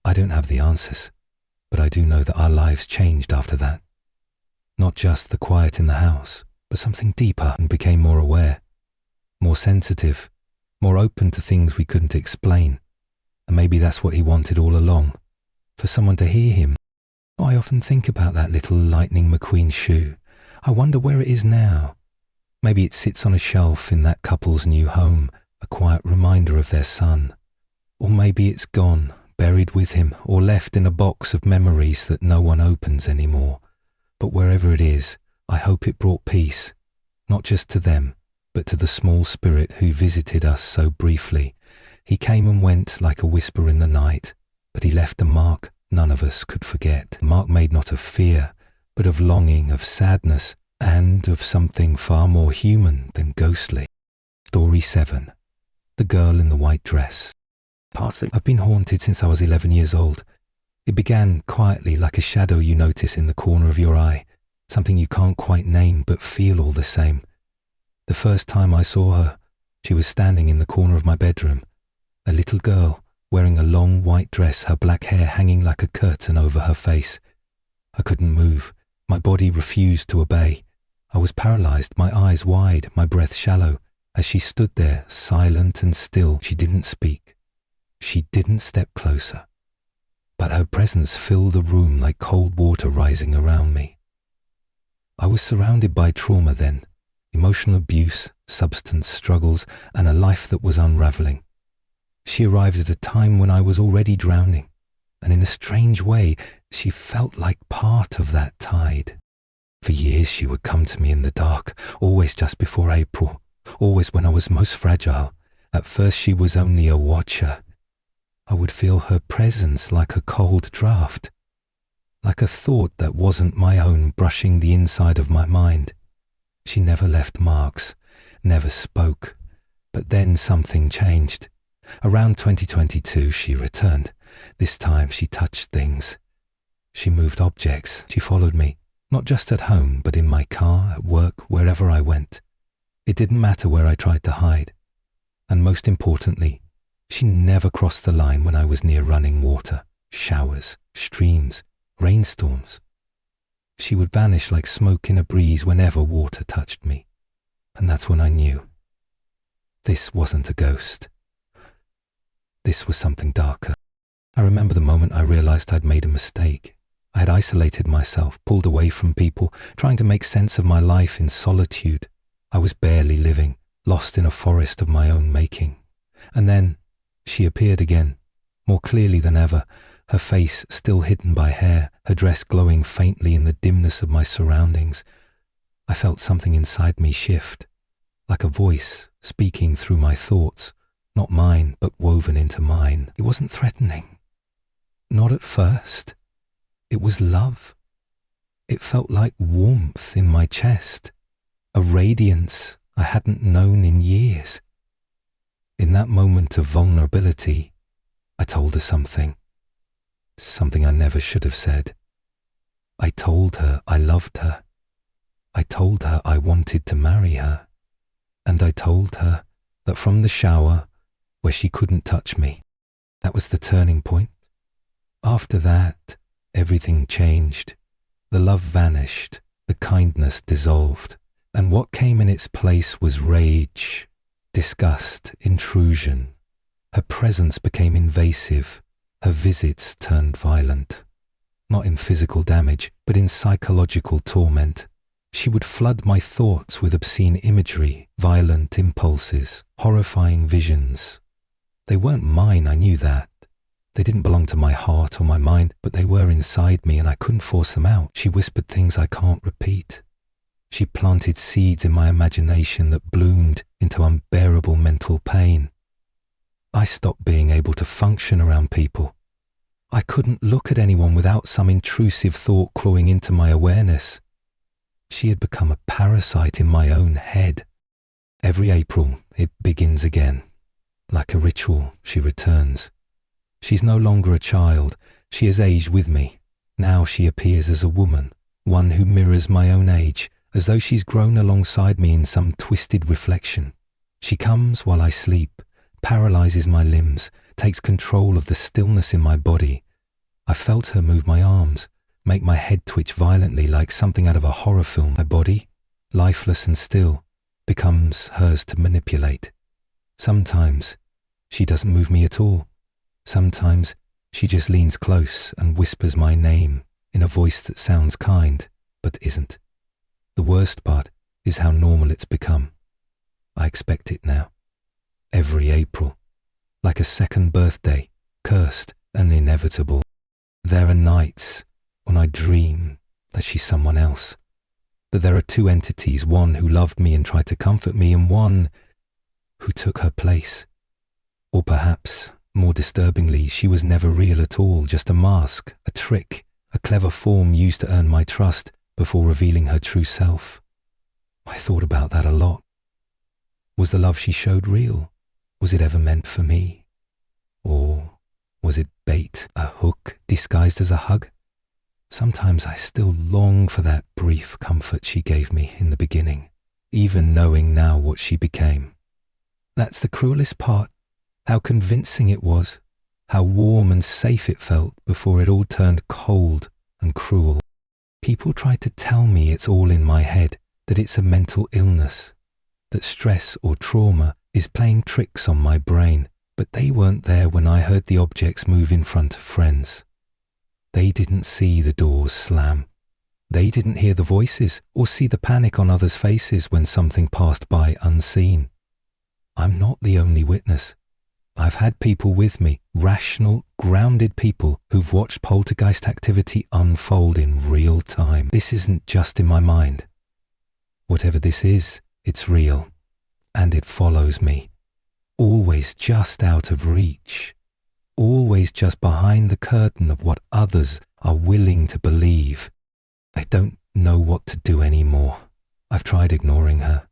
I don't have the answers, but I do know that our lives changed after that. Not just the quiet in the house, but something deeper, and became more aware, more sensitive, more open to things we couldn't explain. And maybe that's what he wanted all along, for someone to hear him. Oh, I often think about that little Lightning McQueen shoe. I wonder where it is now. Maybe it sits on a shelf in that couple's new home, a quiet reminder of their son. Or maybe it's gone, buried with him, or left in a box of memories that no one opens anymore. But wherever it is, I hope it brought peace, not just to them, but to the small spirit who visited us so briefly. He came and went like a whisper in the night, but he left a mark none of us could forget. A mark made not of fear, but of longing, of sadness, and of something far more human than ghostly. Story 7. The Girl in the White Dress. I've been haunted since I was 11 years old. It began quietly, like a shadow you notice in the corner of your eye, something you can't quite name but feel all the same. The first time I saw her, she was standing in the corner of my bedroom. A little girl, wearing a long white dress, her black hair hanging like a curtain over her face. I couldn't move. My body refused to obey. I was paralyzed, my eyes wide, my breath shallow. As she stood there, silent and still, she didn't speak. She didn't step closer. But her presence filled the room like cold water rising around me. I was surrounded by trauma then, emotional abuse, substance struggles, and a life that was unraveling. She arrived at a time when I was already drowning, and in a strange way, she felt like part of that tide. For years she would come to me in the dark, always just before April, always when I was most fragile. At first she was only a watcher. I would feel her presence like a cold draft, like a thought that wasn't my own brushing the inside of my mind. She never left marks, never spoke, but then something changed. Around 2022 she returned. This time she touched things. She moved objects. She followed me, not just at home, but in my car, at work, wherever I went. It didn't matter where I tried to hide. And most importantly, she never crossed the line when I was near running water, showers, streams, rainstorms. She would vanish like smoke in a breeze whenever water touched me. And that's when I knew. This wasn't a ghost. This was something darker. I remember the moment I realized I'd made a mistake. I had isolated myself, pulled away from people, trying to make sense of my life in solitude. I was barely living, lost in a forest of my own making. And then she appeared again, more clearly than ever, her face still hidden by hair, her dress glowing faintly in the dimness of my surroundings. I felt something inside me shift, like a voice speaking through my thoughts, not mine, but woven into mine. It wasn't threatening. Not at first. It was love. It felt like warmth in my chest, a radiance I hadn't known in years. In that moment of vulnerability, I told her something I never should have said. I told her I loved her. I told her I wanted to marry her. And I told her that from the shower, where she couldn't touch me, that was the turning point. After that, everything changed. The love vanished, the kindness dissolved, and what came in its place was rage, disgust, intrusion. Her presence became invasive, her visits turned violent. Not in physical damage, but in psychological torment. She would flood my thoughts with obscene imagery, violent impulses, horrifying visions. They weren't mine, I knew that. They didn't belong to my heart or my mind, but they were inside me and I couldn't force them out. She whispered things I can't repeat. She planted seeds in my imagination that bloomed into unbearable mental pain. I stopped being able to function around people. I couldn't look at anyone without some intrusive thought clawing into my awareness. She had become a parasite in my own head. Every April, it begins again. Like a ritual, she returns. She's no longer a child. She has aged with me. Now she appears as a woman, one who mirrors my own age, as though she's grown alongside me in some twisted reflection. She comes while I sleep, paralyzes my limbs, takes control of the stillness in my body. I felt her move my arms, make my head twitch violently like something out of a horror film. My body, lifeless and still, becomes hers to manipulate. Sometimes she doesn't move me at all. Sometimes she just leans close and whispers my name in a voice that sounds kind, but isn't. The worst part is how normal it's become. I expect it now. Every April, like a second birthday, cursed and inevitable. There are nights when I dream that she's someone else, that there are two entities, one who loved me and tried to comfort me, and one who took her place. Or perhaps, more disturbingly, she was never real at all, just a mask, a trick, a clever form used to earn my trust before revealing her true self. I thought about that a lot. Was the love she showed real? Was it ever meant for me? Or was it bait, a hook disguised as a hug? Sometimes I still long for that brief comfort she gave me in the beginning, even knowing now what she became. That's the cruelest part, how convincing it was, how warm and safe it felt before it all turned cold and cruel. People try to tell me it's all in my head, that it's a mental illness, that stress or trauma is playing tricks on my brain, but they weren't there when I heard the objects move in front of friends. They didn't see the doors slam. They didn't hear the voices or see the panic on others' faces when something passed by unseen. I'm not the only witness. I've had people with me, rational, grounded people who've watched poltergeist activity unfold in real time. This isn't just in my mind. Whatever this is, it's real, and it follows me, always just out of reach, always just behind the curtain of what others are willing to believe. I don't know what to do anymore. I've tried ignoring her.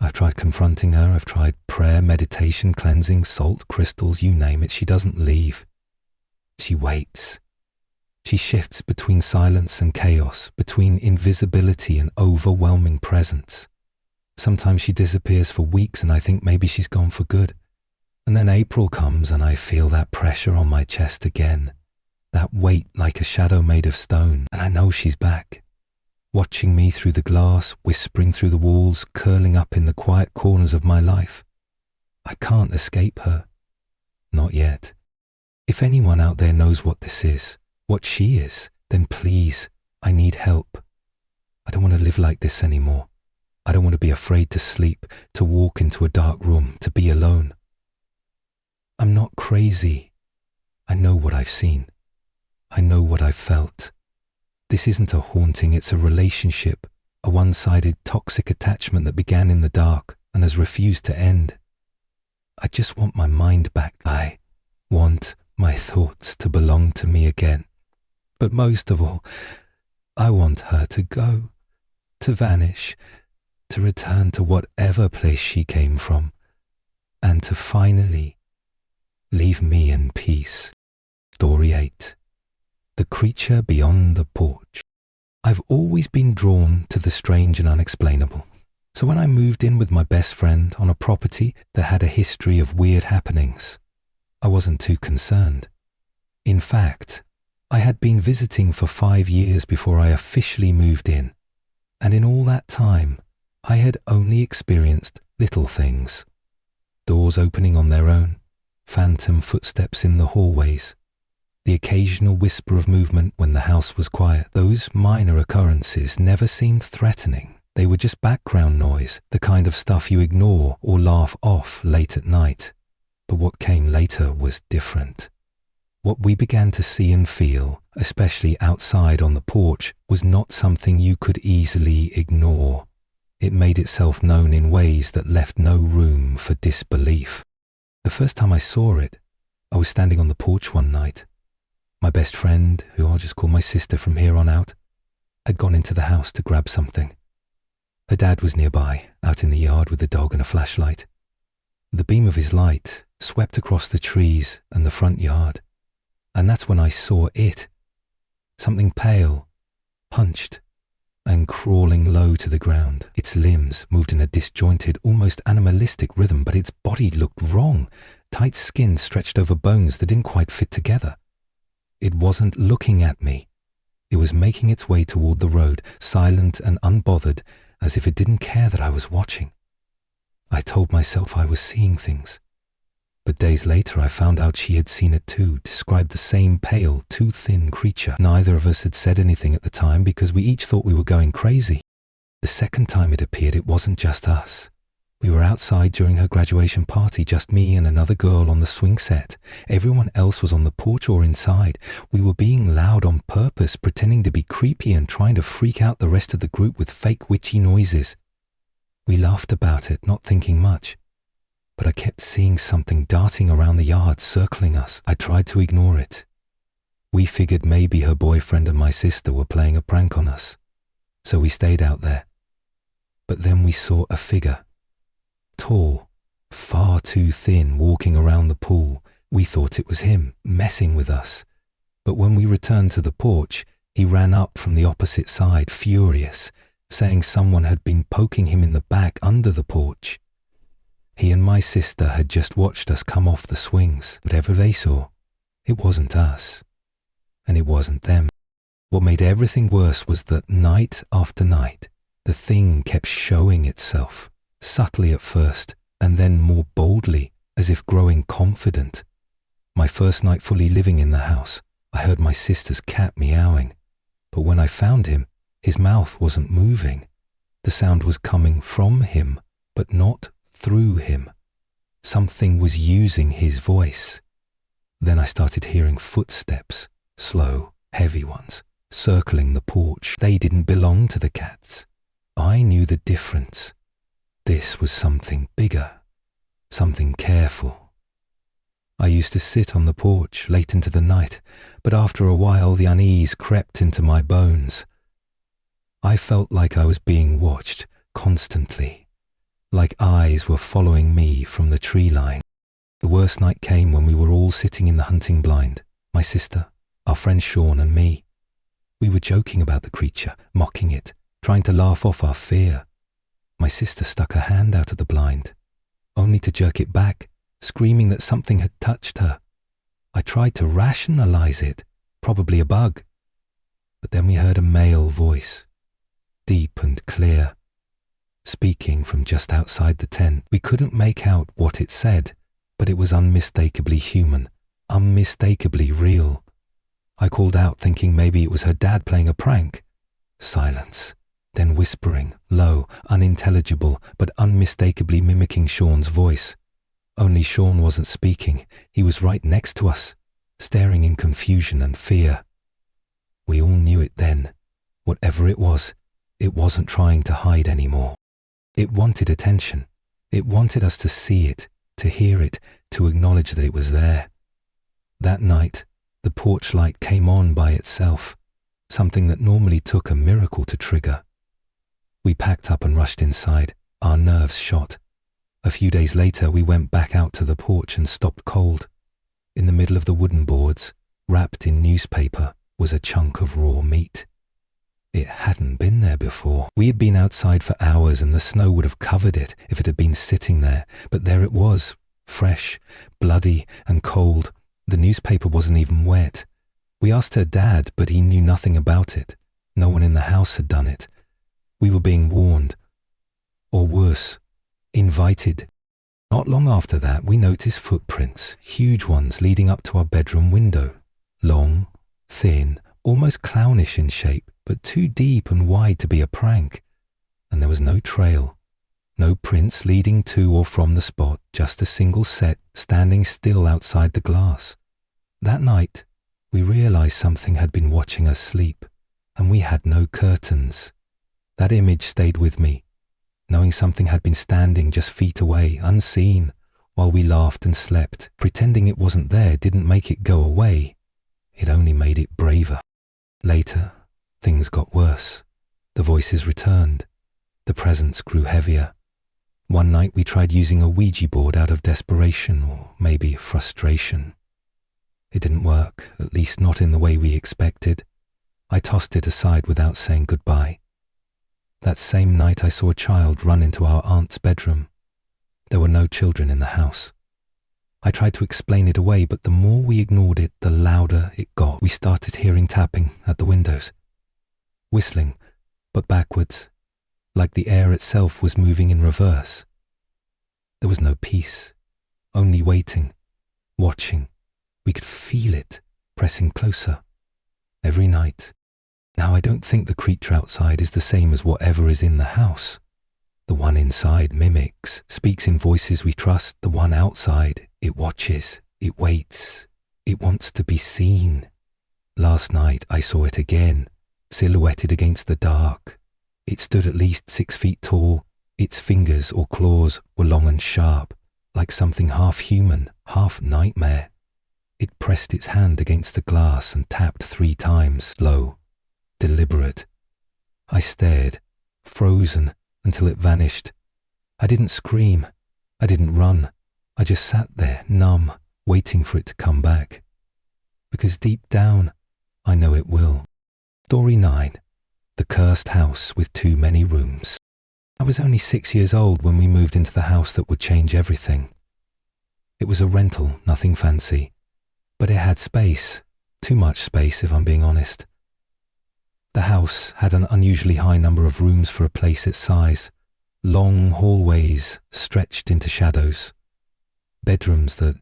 I've tried confronting her. I've tried prayer, meditation, cleansing, salt, crystals, you name it. She doesn't leave. She waits. She shifts between silence and chaos, between invisibility and overwhelming presence. Sometimes she disappears for weeks and I think maybe she's gone for good. And then April comes and I feel that pressure on my chest again, that weight like a shadow made of stone, and I know she's back, watching me through the glass, whispering through the walls, curling up in the quiet corners of my life. I can't escape her. Not yet. If anyone out there knows what this is, what she is, then please, I need help. I don't want to live like this anymore. I don't want to be afraid to sleep, to walk into a dark room, to be alone. I'm not crazy. I know what I've seen. I know what I've felt. This isn't a haunting, it's a relationship, a one-sided toxic attachment that began in the dark and has refused to end. I just want my mind back. I want my thoughts to belong to me again. But most of all, I want her to go, to vanish, to return to whatever place she came from, and to finally leave me in peace. Story 8. The Creature Beyond the Porch. I've always been drawn to the strange and unexplainable. So when I moved in with my best friend on a property that had a history of weird happenings, I wasn't too concerned. In fact, I had been visiting for 5 years before I officially moved in, and in all that time, I had only experienced little things. Doors opening on their own, phantom footsteps in the hallways, the occasional whisper of movement when the house was quiet. Those minor occurrences never seemed threatening. They were just background noise, the kind of stuff you ignore or laugh off late at night. But what came later was different. What we began to see and feel, especially outside on the porch, was not something you could easily ignore. It made itself known in ways that left no room for disbelief. The first time I saw it, I was standing on the porch one night. My best friend, who I'll just call my sister from here on out, had gone into the house to grab something. Her dad was nearby, out in the yard with the dog and a flashlight. The beam of his light swept across the trees and the front yard, and that's when I saw it. Something pale, hunched, and crawling low to the ground. Its limbs moved in a disjointed, almost animalistic rhythm, but its body looked wrong. Tight skin stretched over bones that didn't quite fit together. It wasn't looking at me. It was making its way toward the road, silent and unbothered, as if it didn't care that I was watching. I told myself I was seeing things. But days later I found out she had seen it too, described the same pale, too thin creature. Neither of us had said anything at the time because we each thought we were going crazy. The second time it appeared, it wasn't just us. We were outside during her graduation party, just me and another girl on the swing set. Everyone else was on the porch or inside. We were being loud on purpose, pretending to be creepy and trying to freak out the rest of the group with fake witchy noises. We laughed about it, not thinking much. But I kept seeing something darting around the yard, circling us. I tried to ignore it. We figured maybe her boyfriend and my sister were playing a prank on us. So we stayed out there. But then we saw a figure. Tall, far too thin, walking around the pool. We thought it was him, messing with us. But when we returned to the porch, he ran up from the opposite side, furious, saying someone had been poking him in the back under the porch. He and my sister had just watched us come off the swings. Whatever they saw, it wasn't us. And it wasn't them. What made everything worse was that night after night, the thing kept showing itself. Subtly at first, and then more boldly, as if growing confident. My first night fully living in the house, I heard my sister's cat meowing. But when I found him, his mouth wasn't moving. The sound was coming from him, but not through him. Something was using his voice. Then I started hearing footsteps, slow, heavy ones, circling the porch. They didn't belong to the cats. I knew the difference. This was something bigger, something careful. I used to sit on the porch late into the night, but after a while the unease crept into my bones. I felt like I was being watched constantly, like eyes were following me from the tree line. The worst night came when we were all sitting in the hunting blind, my sister, our friend Sean and me. We were joking about the creature, mocking it, trying to laugh off our fear. My sister stuck her hand out of the blind, only to jerk it back, screaming that something had touched her. I tried to rationalize it, probably a bug. But then we heard a male voice, deep and clear, speaking from just outside the tent. We couldn't make out what it said, but it was unmistakably human, unmistakably real. I called out, thinking maybe it was her dad playing a prank. Silence. Then whispering, low, unintelligible, but unmistakably mimicking Sean's voice. Only Sean wasn't speaking. He was right next to us, staring in confusion and fear. We all knew it then. Whatever it wasn't trying to hide anymore. It wanted attention. It wanted us to see it, to hear it, to acknowledge that it was there. That night, the porch light came on by itself, something that normally took a miracle to trigger. We packed up and rushed inside, our nerves shot. A few days later, we went back out to the porch and stopped cold. In the middle of the wooden boards, wrapped in newspaper, was a chunk of raw meat. It hadn't been there before. We had been outside for hours and the snow would have covered it if it had been sitting there, but there it was, fresh, bloody and cold. The newspaper wasn't even wet. We asked her dad, but he knew nothing about it. No one in the house had done it. We were being warned. Or worse, invited. Not long after that, we noticed footprints, huge ones leading up to our bedroom window. Long, thin, almost clownish in shape, but too deep and wide to be a prank. And there was no trail. No prints leading to or from the spot, just a single set standing still outside the glass. That night, we realized something had been watching us sleep, and we had no curtains. That image stayed with me, knowing something had been standing just feet away, unseen, while we laughed and slept. Pretending it wasn't there didn't make it go away. It only made it braver. Later, things got worse. The voices returned. The presence grew heavier. One night we tried using a Ouija board out of desperation or maybe frustration. It didn't work, at least not in the way we expected. I tossed it aside without saying goodbye. That same night I saw a child run into our aunt's bedroom. There were no children in the house. I tried to explain it away, but the more we ignored it, the louder it got. We started hearing tapping at the windows. Whistling, but backwards, like the air itself was moving in reverse. There was no peace, only waiting, watching. We could feel it, pressing closer. Every night. Now I don't think the creature outside is the same as whatever is in the house. The one inside mimics, speaks in voices we trust. The one outside, it watches, it waits, it wants to be seen. Last night I saw it again, silhouetted against the dark. It stood at least 6 feet tall. Its fingers or claws were long and sharp, like something half human, half nightmare. It pressed its hand against the glass and tapped 3 times, slow, deliberate. I stared, frozen, until it vanished. I didn't scream. I didn't run. I just sat there, numb, waiting for it to come back. Because deep down, I know it will. Story 9. The Cursed House with Too Many Rooms. I was only 6 years old when we moved into the house that would change everything. It was a rental, nothing fancy, but it had space, too much space if I'm being honest. The house had an unusually high number of rooms for a place its size, long hallways stretched into shadows, bedrooms that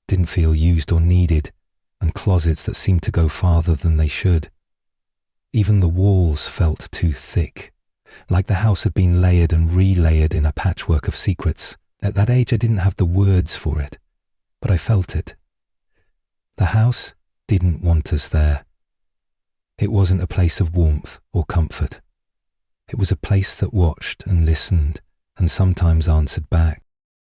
didn't feel used or needed, and closets that seemed to go farther than they should. Even the walls felt too thick, like the house had been layered and relayered in a patchwork of secrets. At that age I didn't have the words for it, but I felt it. The house didn't want us there. It wasn't a place of warmth or comfort. It was a place that watched and listened and sometimes answered back.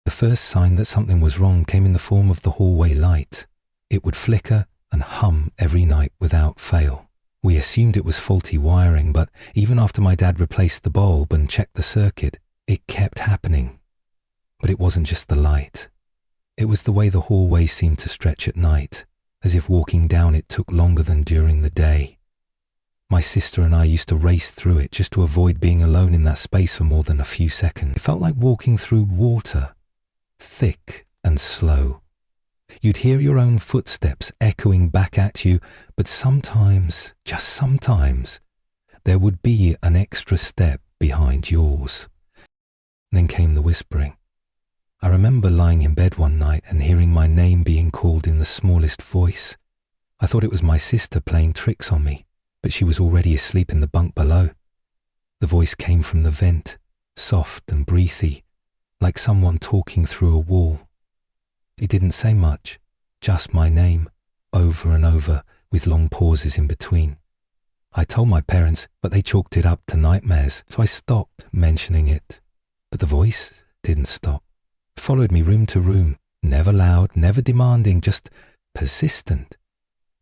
The first sign that something was wrong came in the form of the hallway light. It would flicker and hum every night without fail. We assumed it was faulty wiring, but even after my dad replaced the bulb and checked the circuit, it kept happening. But it wasn't just the light. It was the way the hallway seemed to stretch at night, as if walking down it took longer than during the day. My sister and I used to race through it just to avoid being alone in that space for more than a few seconds. It felt like walking through water, thick and slow. You'd hear your own footsteps echoing back at you, but sometimes, just sometimes, there would be an extra step behind yours. Then came the whispering. I remember lying in bed one night and hearing my name being called in the smallest voice. I thought it was my sister playing tricks on me, but she was already asleep in the bunk below. The voice came from the vent, soft and breathy, like someone talking through a wall. It didn't say much, just my name, over and over, with long pauses in between. I told my parents, but they chalked it up to nightmares, so I stopped mentioning it. But the voice didn't stop. It followed me room to room, never loud, never demanding, just persistent,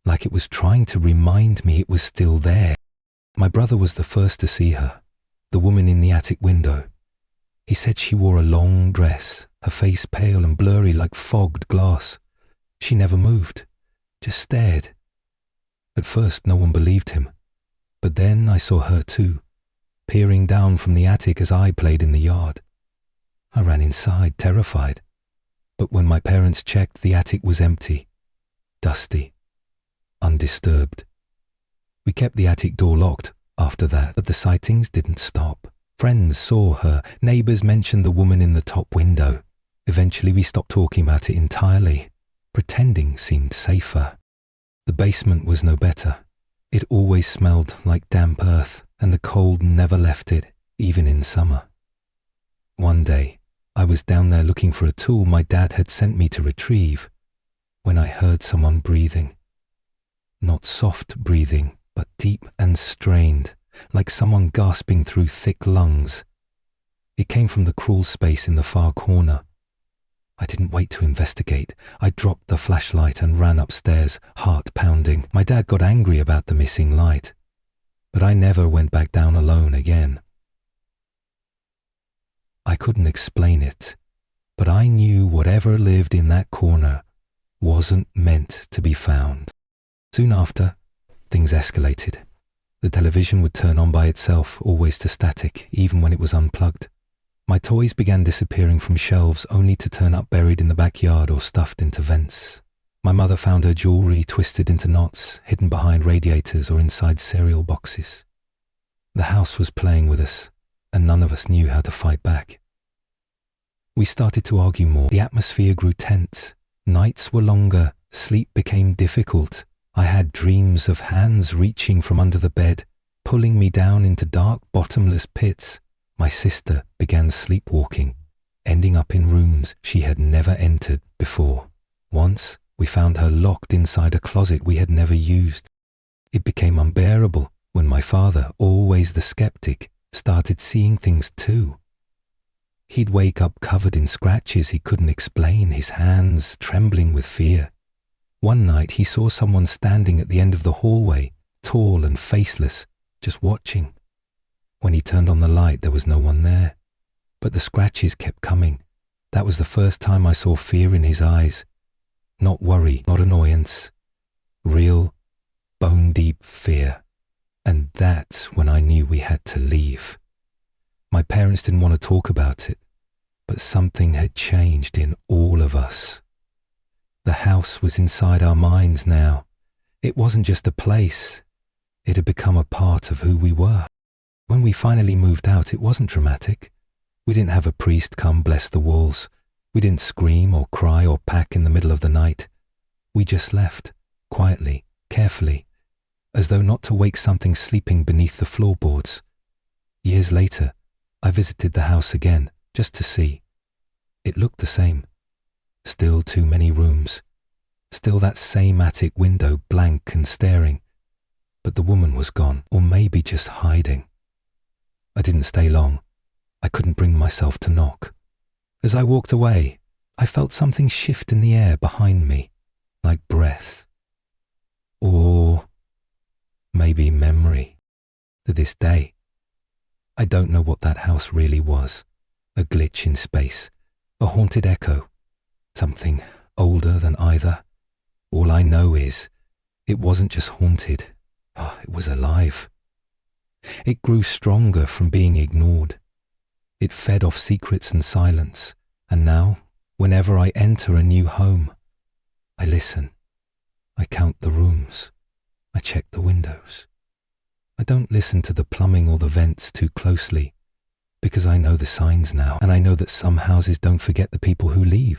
like it was trying to remind me it was still there. My brother was the first to see her, the woman in the attic window. He said she wore a long dress, her face pale and blurry like fogged glass. She never moved, just stared. At first no one believed him, but then I saw her too, peering down from the attic as I played in the yard. I ran inside, terrified, but when my parents checked, the attic was empty, dusty, undisturbed. We kept the attic door locked after that, but the sightings didn't stop. Friends saw her, neighbours mentioned the woman in the top window. Eventually we stopped talking about it entirely. Pretending seemed safer. The basement was no better. It always smelled like damp earth, and the cold never left it, even in summer. One day, I was down there looking for a tool my dad had sent me to retrieve, when I heard someone breathing. Not soft breathing, but deep and strained, like someone gasping through thick lungs. It came from the crawl space in the far corner. I didn't wait to investigate. I dropped the flashlight and ran upstairs, heart pounding. My dad got angry about the missing light, but I never went back down alone again. I couldn't explain it, but I knew whatever lived in that corner wasn't meant to be found. Soon after, things escalated. The television would turn on by itself, always to static, even when it was unplugged. My toys began disappearing from shelves only to turn up buried in the backyard or stuffed into vents. My mother found her jewellery twisted into knots, hidden behind radiators or inside cereal boxes. The house was playing with us, and none of us knew how to fight back. We started to argue more. The atmosphere grew tense. Nights were longer. Sleep became difficult. I had dreams of hands reaching from under the bed, pulling me down into dark, bottomless pits. My sister began sleepwalking, ending up in rooms she had never entered before. Once, we found her locked inside a closet we had never used. It became unbearable when my father, always the skeptic, started seeing things too. He'd wake up covered in scratches he couldn't explain, his hands trembling with fear. One night he saw someone standing at the end of the hallway, tall and faceless, just watching. When he turned on the light, there was no one there, but the scratches kept coming. That was the first time I saw fear in his eyes. Not worry, not annoyance. Real, bone-deep fear. And that's when I knew we had to leave. My parents didn't want to talk about it, but something had changed in all of us. The house was inside our minds now. It wasn't just a place. It had become a part of who we were. When we finally moved out, it wasn't dramatic. We didn't have a priest come bless the walls. We didn't scream or cry or pack in the middle of the night. We just left, quietly, carefully, as though not to wake something sleeping beneath the floorboards. Years later, I visited the house again, just to see. It looked the same. Still too many rooms. Still that same attic window blank and staring. But the woman was gone, or maybe just hiding. I didn't stay long. I couldn't bring myself to knock. As I walked away, I felt something shift in the air behind me, like breath. Or maybe memory. To this day, I don't know what that house really was. A glitch in space, a haunted echo, something older than either. All I know is, it wasn't just haunted, it was alive. It grew stronger from being ignored. It fed off secrets and silence, and now Whenever I enter a new home, I listen. I count the rooms. I check the windows. I don't listen to the plumbing or the vents too closely, because I know the signs now, and I know that some houses don't forget the people who leave.